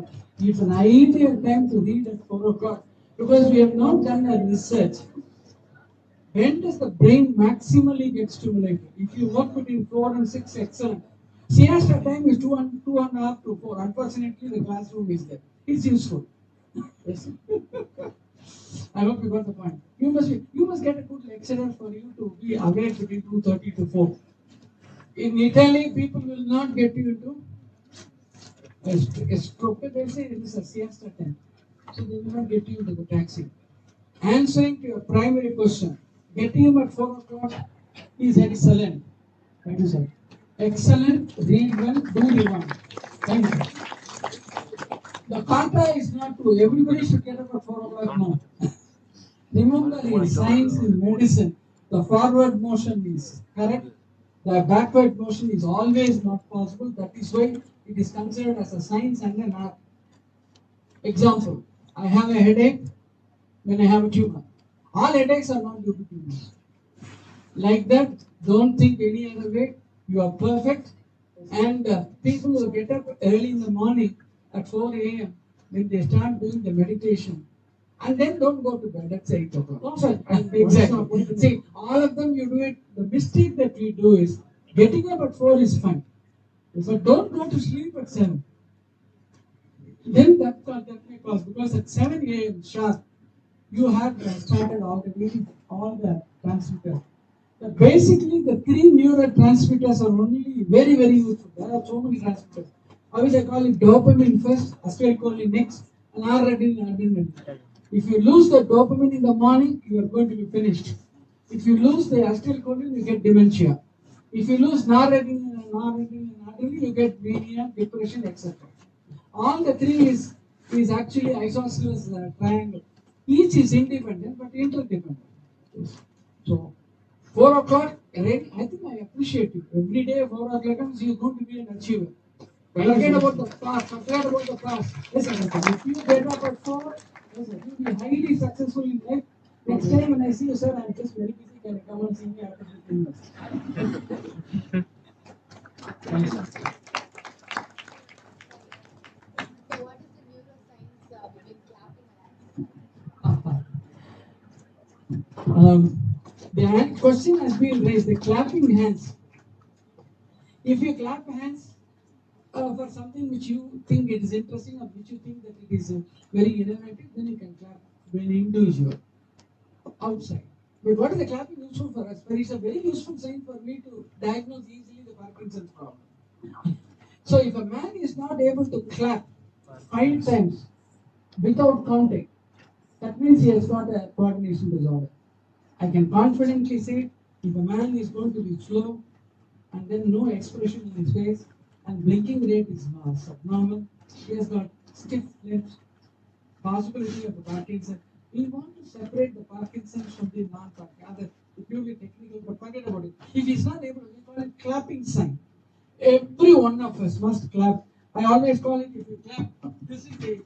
it's an ideal time to read at 4 o'clock because we have not done a research. When does the brain maximally get stimulated? If you work between 4 and 6, excellent. Siesta time is 2.5 to 4. Unfortunately, the classroom is there. It's useful. Yes. I hope you got the point. You must get a good lecturer for you to be awake between 2:30 to 4. In Italy, people will not get you into a stroke. They say it is a siesta time, so they will not get you into the taxi. Answering to your primary question, getting him at 4 o'clock is excellent. Thank you, sir. Excellent. Read well, do revise. Thank you. The kata is not true. Everybody should get up at 4 o'clock now. Remember, in science, in medicine, the forward motion is correct, The backward motion is always not possible. That is why it is considered as a science and an art. Example, I have a headache when I have a tumor. All headaches are not due to tumors. Like that, don't think any other way. You are perfect. And people who get up early in the morning at 4 a.m. when they start doing the meditation, and then don't go to bed at 8 o'clock. No, sir. Exactly. See, all of them you do it. The mistake that we do is getting up at 4 is fine. But don't go to sleep at 7. Then that may cause, because at 7 a.m. sharp, you have started already all the transmitters. Basically, the 3 neurotransmitters are only very, very useful. There are so many transmitters. I will call it dopamine first, acetylcholine next, and adrenaline. If you lose the dopamine in the morning, you are going to be finished. If you lose the acetylcholine, you get dementia. If you lose noradrenaline and adrenaline, you get mania, depression, etc. All the 3 is actually isosceles triangle. Each is independent but interdependent. So 4 o'clock, I think I appreciate you. Every day 4 o'clock comes, you're going to be an achiever. Forget about the past. Forget about the past. Listen, if you get up at 4, listen, you'll be highly successful in life. Next time when I see you, sir, I'm just very busy. Can you come and see me after 15 minutes? Thank you. So what is the neuroscience between clapping and acting? The question has been raised, the clapping hands. If you clap hands for something which you think it is interesting or which you think that it is very innovative, then you can clap when individual outside. But what is the clapping useful for us? But it's a very useful sign for me to diagnose easily the Parkinson's problem. So if a man is not able to clap 5 times without counting, that means he has got a coordination disorder. I can confidently say if a man is going to be slow and then no expression in his face and blinking rate is subnormal, he has got stiff lips, possibility of the Parkinson. We want to separate the Parkinson's from the non-Parkinson, the purely technical, but forget about it. If he's not able to, we call it clapping sign. Every one of us must clap. I always call it, if you clap, this is the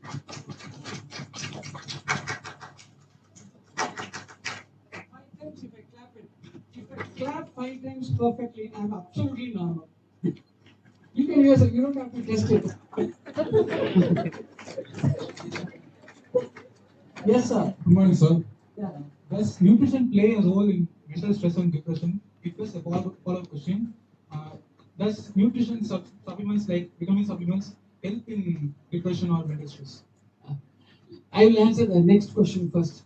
5 times if I clap it. If I clap 5 times perfectly, I'm absolutely normal. You can use it, you don't have to test it. Yes, sir. Good morning, sir. Yeah. Does nutrition play a role in mental stress and depression? It was a follow-up question. Does nutrition supplements like vitamin supplements help in depression or mental stress? I will answer the next question first.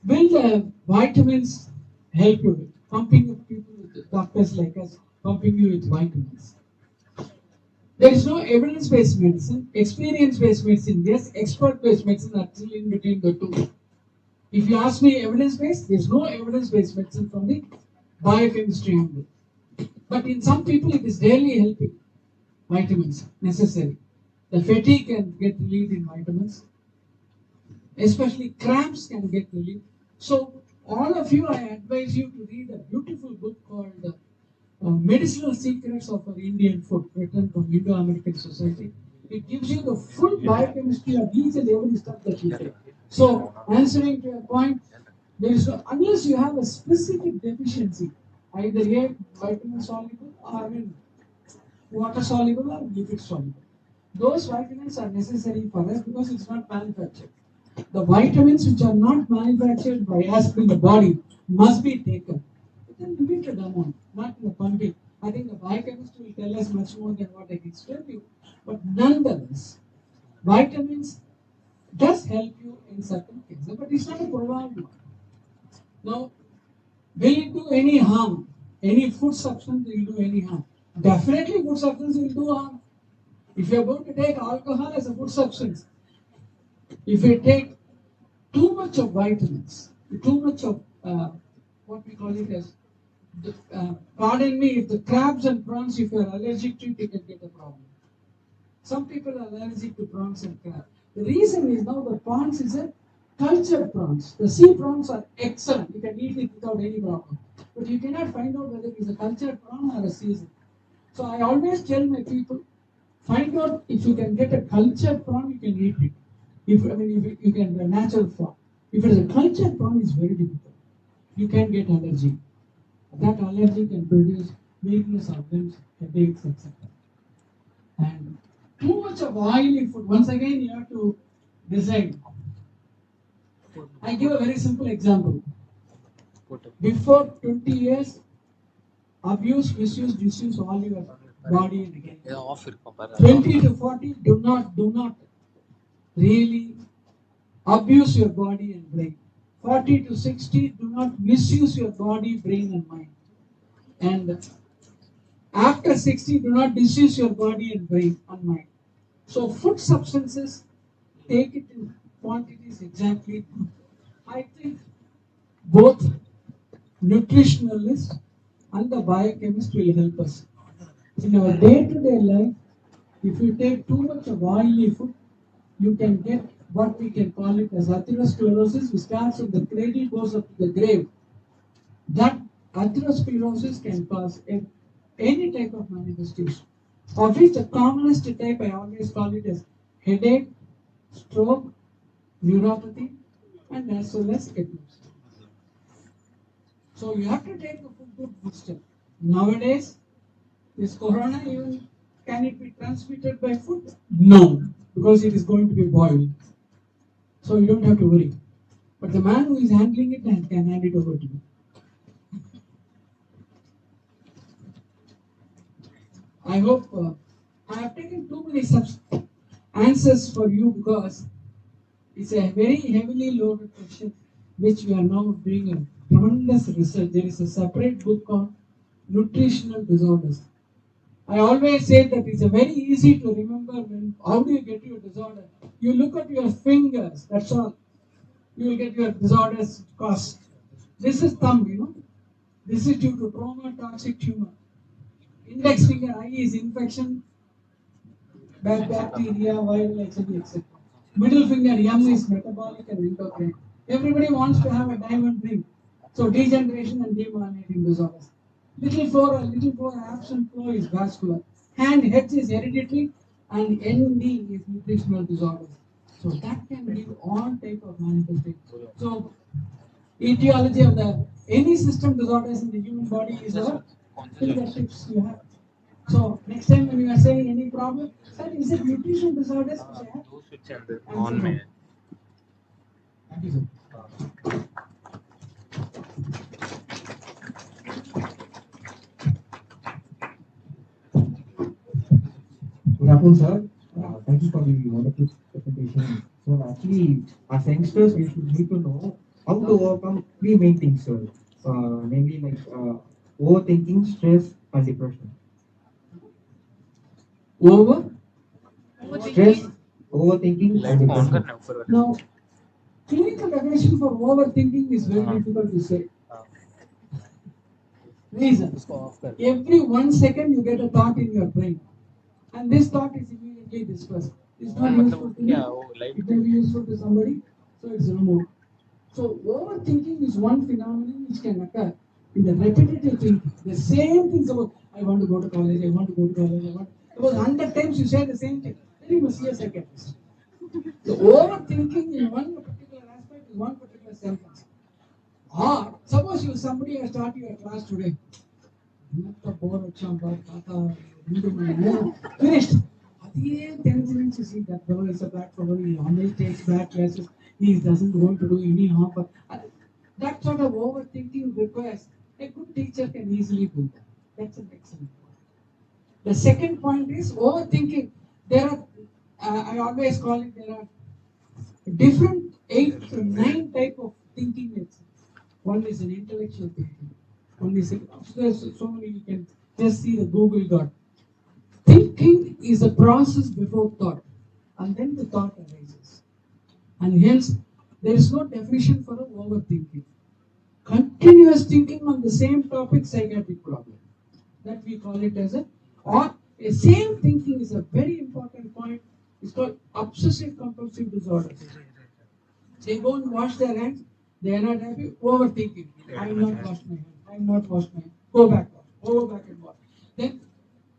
Will the vitamins help you with pumping up people with doctors like us, pumping you with vitamins? There is no evidence-based medicine, experience-based medicine, yes, expert-based medicine are still in between the two. If you ask me evidence-based, there is no evidence-based medicine from the biochemistry angle. But in some people, it is really helping. Vitamins necessary. The fatigue can get relieved in vitamins. Especially cramps can get relieved. So all of you, I advise you to read a beautiful book called Medicinal Secrets of Our Indian Food, written from Indo-American Society. It gives you the full biochemistry of each and every stuff that you take. So answering to your point, there is no, unless you have a specific deficiency, either A, vitamin soluble or water soluble or lipid soluble. Those vitamins are necessary for us because it's not manufactured. The vitamins which are not manufactured by us in the body must be taken with a limited amount, not in the pumping. I think the biochemist will tell us much more than what I can tell you. But nonetheless, vitamins does help you in certain cases, but it's not a prolonged one. Now, will it do any harm? Any food substance will do any harm? Definitely food substance will do harm. If you are going to take alcohol as a food substance, if you take too much of vitamins, too much of what we call it as, pardon me, if the crabs and prawns, if you are allergic to it, you can get a problem. Some people are allergic to prawns and crabs. The reason is now the prawns is a cultured prawns. The sea prawns are excellent. You can eat it without any problem. But you cannot find out whether it is a cultured prawn or a seasoned. So I always tell my people, find out if you can get a cultured prawn, you can eat it. If you can a natural prawn. If it is a cultured prawn, it's very difficult. You can get allergy. That allergy can produce weakness of limbs, headaches, etc. And too much of oily food. Once again, you have to decide. I give a very simple example. Before 20 years, abuse, misuse, disuse all your body and brain. 20 to 40, do not really abuse your body and brain. 40 to 60, do not misuse your body, brain and mind. And after 60, do not disuse your body and brain and mind. So food substances, take it in quantities exactly. I think both nutritionalists and the biochemist will help us. In our day-to-day life, if you take too much of oily food, you can get what we can call it as atherosclerosis, which starts from the cradle, goes up to the grave. That atherosclerosis can cause any type of manifestation. Of which the commonest type, I always call it as headache, stroke, neuropathy, and as well as epilepsy. So you have to take the good step. Nowadays, is corona even, can it be transmitted by food? No, because it is going to be boiled. So you don't have to worry. But the man who is handling it can hand it over to you. I hope I have taken too many answers for you because it's a very heavily loaded question which we are now doing a tremendous research. There is a separate book called Nutritional Disorders. I always say that it's a very easy to remember how do you get your disorder? You look at your fingers, that's all. You will get your disorders caused. This is thumb, This is due to trauma, toxic tumor. Index finger, I is infection, bad bacteria, viral, etc. Middle finger, M is metabolic and endocrine. Everybody wants to have a diamond ring. So degeneration and demyelinating disorders. Little four absent flow is vascular. Hand, H is hereditary, and ND is nutritional disorders. So that can give all type of manifestation. So etiology of any system disorders in the human body is our fingertips you have. So next time when you are saying any problem, sir, is it nutrition disorders? On me. Thank you, sir. Good afternoon, sir. Thank you for the wonderful presentation. So actually, as youngsters, we should need to know how to overcome three main things, sir. Namely, like overthinking, stress, and depression. Stress, overthinking, and depression. Now, clinical definition for overthinking is very difficult to say. Reason: every 1 second you get a thought in your brain, and this thought is immediately dispersed. It's not useful to you. It may be useful to somebody, so it's removed. So overthinking is one phenomenon which can occur in the repetitive thinking. The same things about I want to go to college, I want to go to college, Because 100 times you say the same thing, then you must see a psychiatrist. The overthinking in one particular aspect is one particular sentence. Or suppose somebody has taught you a class today. Finished. Again, 10 minutes you see that fellow is a black fellow, he always takes back classes, he doesn't want to do any harm. But that sort of overthinking requires a good teacher can easily do that. That's an excellent point. The second point is overthinking. There are, I always call it, there are different 8 to 9 type of thinking. One is an intellectual thinking. One is there's so many you can just see the Google got. Thinking is a process before thought, and then the thought arises. And hence, there is no definition for overthinking. Continuous thinking on the same topic, psychiatric problem. That we call it as or a same thinking is a very important point. It's called obsessive compulsive disorders. They go and wash their hands. They are not happy. Overthinking. I am not washed my hands. I am not washed my hands. Go back. Go back and wash. Then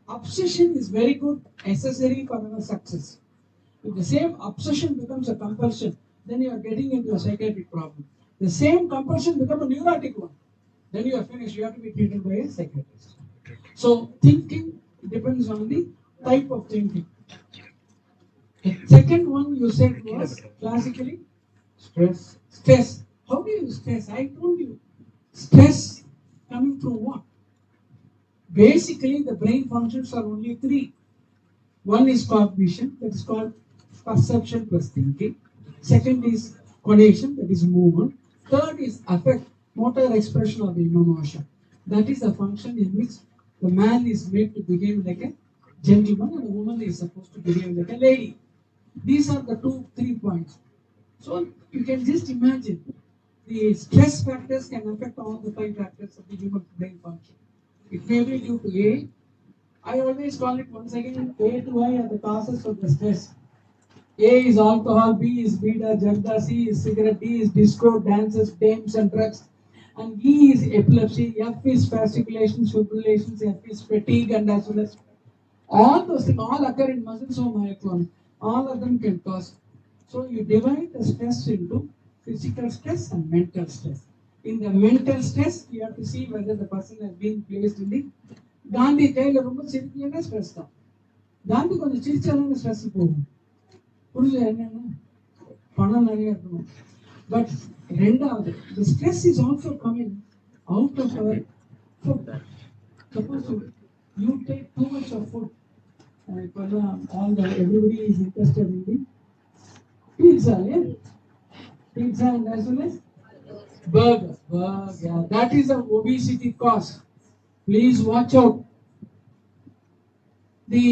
obsession is very good, necessary for our success. If the same obsession becomes a compulsion, then you are getting into a psychiatric problem. The same compulsion becomes a neurotic one. Then you are finished. You have to be treated by a psychiatrist. So thinking depends on the type of thinking. The second one you said was classically Stress. stress. How do you stress? I told you. Stress coming through what? Basically, the brain functions are only three. One is cognition, that is called perception plus thinking. Second is condition, that is movement. Third is affect, motor expression of the emotion. That is a function in which the man is made to behave like a gentleman and a woman is supposed to behave like a lady. These are the 3 points. So you can just imagine the stress factors can affect all the 5 factors of the human brain function. It may be due to A. I always call it once again A to I are the causes of the stress. A is alcohol, B is beta, jagda, C is cigarette, D is disco, dances, dames and drugs, and E is epilepsy, F is fasciculations, fibrillations, F is fatigue and as well as all those things all occur in muscles or myoclone. All of them can cause. So you divide the stress into physical stress and mental stress. In the mental stress, you have to see whether the person has been placed in the Gandhi கையில ரொம்ப சிரிக்கலன்னா stress தான். காந்தி கொஞ்சம் சிரிச்சாலும் stress போகும். புரியுது என்னன்னா பணம் நிறைய இருக்கணும். பட் ரெண்டாவது, the stress is also coming out of our food. Suppose you take too much of food. Everybody is interested in the pizza, yeah? Pizza and as well as burger. Yeah. That is an obesity cause. Please watch out. The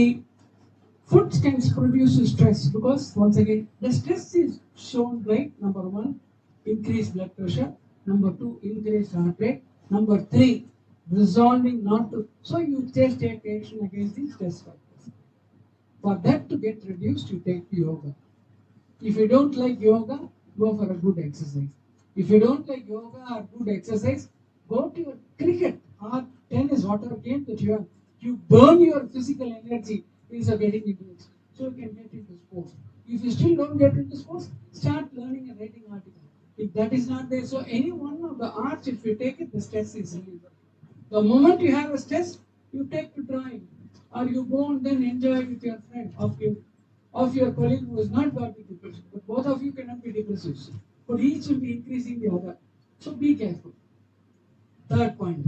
foods can produce stress because once again the stress is shown by number 1, increased blood pressure, number 2, increased heart rate, number 3, resolving not to. So you just take action against the stress factors. For that to get reduced, you take yoga. If you don't like yoga, go for a good exercise. If you don't like yoga or good exercise, go to your cricket or tennis, whatever game that you have. You burn your physical energy instead of getting into it. So you can get into sports. If you still don't get into sports, start learning and writing articles. If that is not there, so any one of the arts, if you take it, the stress is relieved. The moment you have a stress, you take to drawing, or you go and then enjoy with your friend of your colleague who has not got the depression. But both of you cannot be depressive. But each will be increasing the other. So be careful. Third point.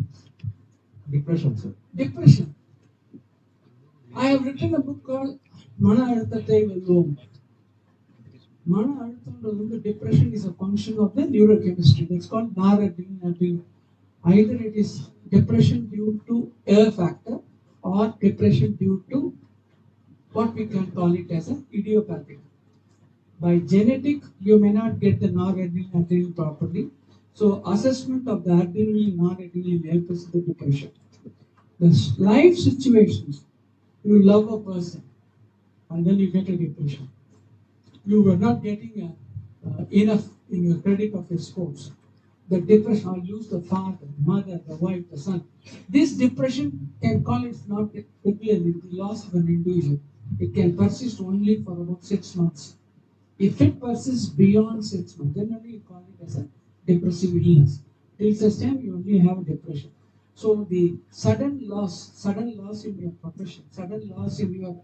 Depression, sir. Depression. I have written a book called Mana Aluthai Velvom. Mana Aluthai depression is a function of the neurochemistry. It's called noradrenaline. Either it is depression due to a factor or depression due to what we can call it as an idiopathic. By genetic, you may not get the noradrenaline properly. So assessment of the adrenaline, noradrenaline helps the depression. The life situations, you love a person and then you get a depression. You were not getting enough in your credit of your sports. The depression, I'll lose the father, mother, the wife, the son. This depression can call it not regularly the loss of an individual. It can persist only for about 6 months. If it persists beyond 6 months, then only you call it as a depressive illness. Till such time you only have depression. So the sudden loss in your profession, sudden loss in your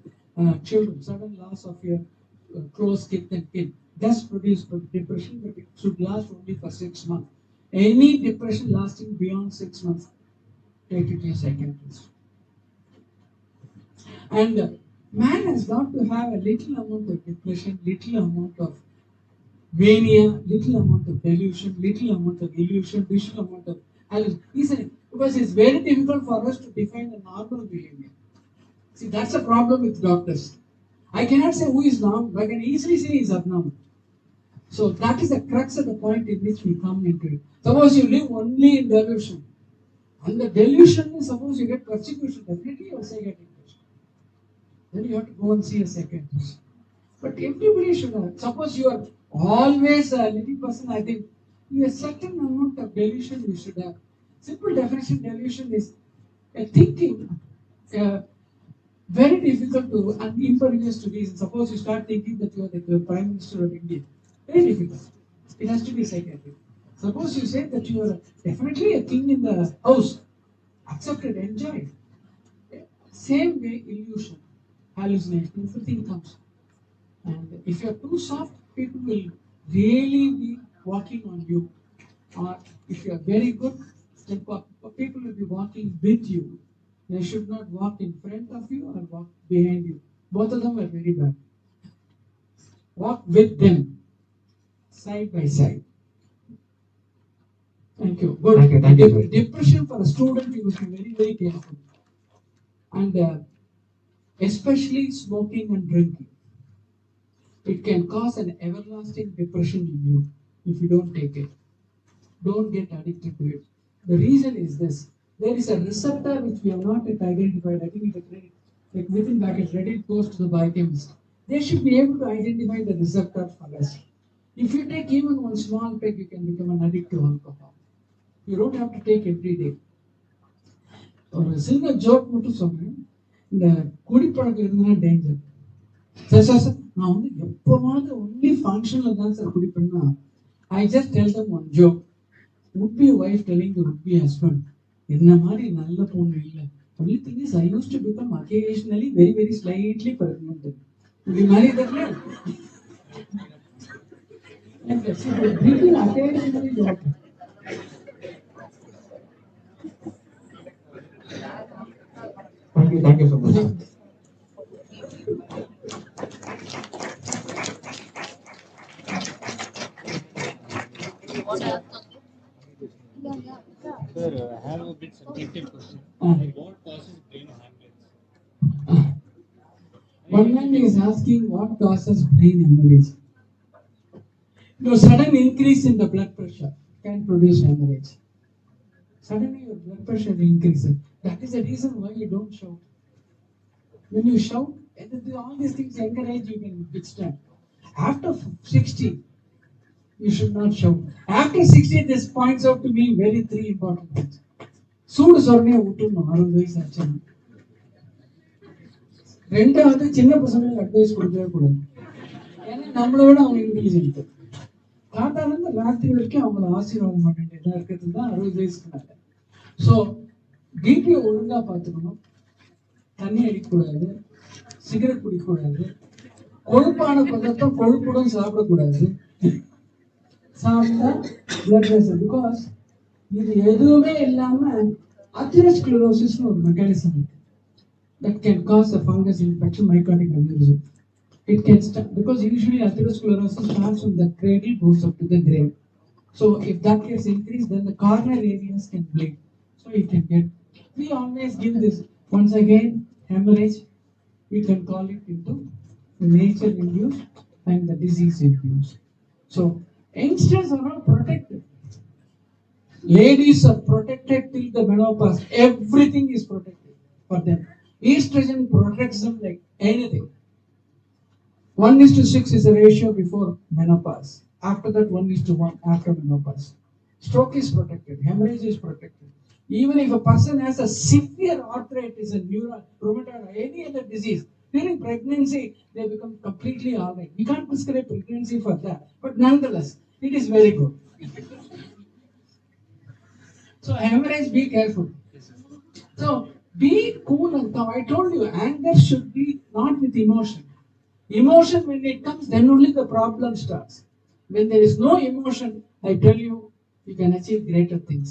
children, sudden loss of your close kith and kin does produce depression, but it should last only for 6 months. Any depression lasting beyond 6 months, take it to a psychiatrist. And man has got to have a little amount of depression, little amount of mania, little amount of delusion, little amount of illusion, little amount of isn't it? Because it's very difficult for us to define the normal behavior. See, that's a problem with doctors. I cannot say who is normal, but I can easily say he's abnormal. So that is the crux of the point in which we come into it. Suppose you live only in delusion, and the delusion is suppose you get persecution, definitely you are psychiatric. Then you have to go and see a psychiatrist. But everybody should have. Suppose you are Always a little person, I think, a certain amount of delusion you should have. Simple definition delusion is a thinking very difficult to and impervious to reason. Suppose you start thinking that you are the Prime Minister of India. Very difficult. It has to be psychiatric. Suppose you say that you are definitely a king in the house. Accepted, enjoy. Same way, illusion, hallucination, everything comes. And if you are too soft, people will really be walking on you. Or if you are very good, then people will be walking with you. They should not walk in front of you or walk behind you. Both of them are very bad. Walk with them, side by side. Thank you. Good. Thank you, sir. Depression for a student, you must be very, very careful. And especially smoking and drinking. It can cause an everlasting depression in you if you don't take it. Don't get addicted to it. The reason is this. There is a receptor which we have not yet identified. I think it's like within brackets, ready goes to the biochemist. They should be able to identify the receptor for us. If you take even one small peg, you can become an addict to alcohol. You don't have to take every day. ஒரு சின்ன joke மட்டும் சொன்னேன். இந்த குடிப்பழக்கம் இருந்தா danger. Sir நான் வந்து எப்போவாவது ஒன்லி ஃபங்க்ஷனில் தான் சார் குடிப்பேன்னா I just tell them one joke. would be wife telling the would be husband, என்ன மாதிரி நல்ல பொண்ணு இல்லை. only thing is I used to become occasionally very very slightly pregnant. Would you marry that man? And she was drinking occasionally water. Thank you so much. Sir, I have a bit subjective question. What causes brain hemorrhage? One man is asking what causes brain hemorrhage. No, sudden increase in the blood pressure can produce hemorrhage. Suddenly your blood pressure increases. That is the reason why you don't shout. When you shout, all these things encourage you can withstand. After 60, you should not shout. After 60, this points out to me very three important things. சூடு சொரணையை விட்டுணும் 60 வயசு ஆச்சுன்னா. ரெண்டாவது சின்ன பசங்களுக்கு advice கொடுக்கவே கூடாது. ஏன்னா நம்மளை விட அவங்க இன்டெலிஜென்ட். காத்தாலேருந்து ராத்திரி வரைக்கும் அவங்கள ஆசீர்வாதம் பண்ண வேண்டியதாக இருக்கிறது தான் 60 வயசுக்கு மேலே. ஸோ பிபியை ஒழுங்காக பார்த்துக்கணும். தண்ணி அடிக்கக்கூடாது, சிகரெட் குடிக்கக்கூடாது, கொழுப்பான பதார்த்தம் கொழுப்புடன் சாப்பிடக்கூடாது. சாப்பிட்டா பிளட் ப்ரெஷர். பிகாஸ் இது எதுவுமே இல்லாமல் அத்தெரோஸ்க்ளெரோசிஸ்னு ஒரு மெக்கானிசம் இருக்கு. That can cause a fungus infection, myocardic aneurysm. It can start because usually atherosclerosis starts from the cradle, goes up to the grave. So if that gets increased, then the corner areas can bleed. So it can get. We always give this. Once again, hemorrhage, we can call it into nature induced and the disease induced. So youngsters are not protected. Ladies are protected till the menopause. Everything is protected for them. Estrogen protects them like anything. 1:6 is the ratio before menopause. After that, 1:1 after menopause. Stroke is protected. Hemorrhage is protected. Even if a person has a severe arthritis and neuro, rheumatoid or any other disease, during pregnancy, they become completely alright. We can't prescribe pregnancy for that. But nonetheless, it is very good. So hemorrhage, be careful. So be cool and calm. I told you, anger should be not with emotion. Emotion, when it comes, then only the problem starts. When there is no emotion, I tell you, you can achieve greater things.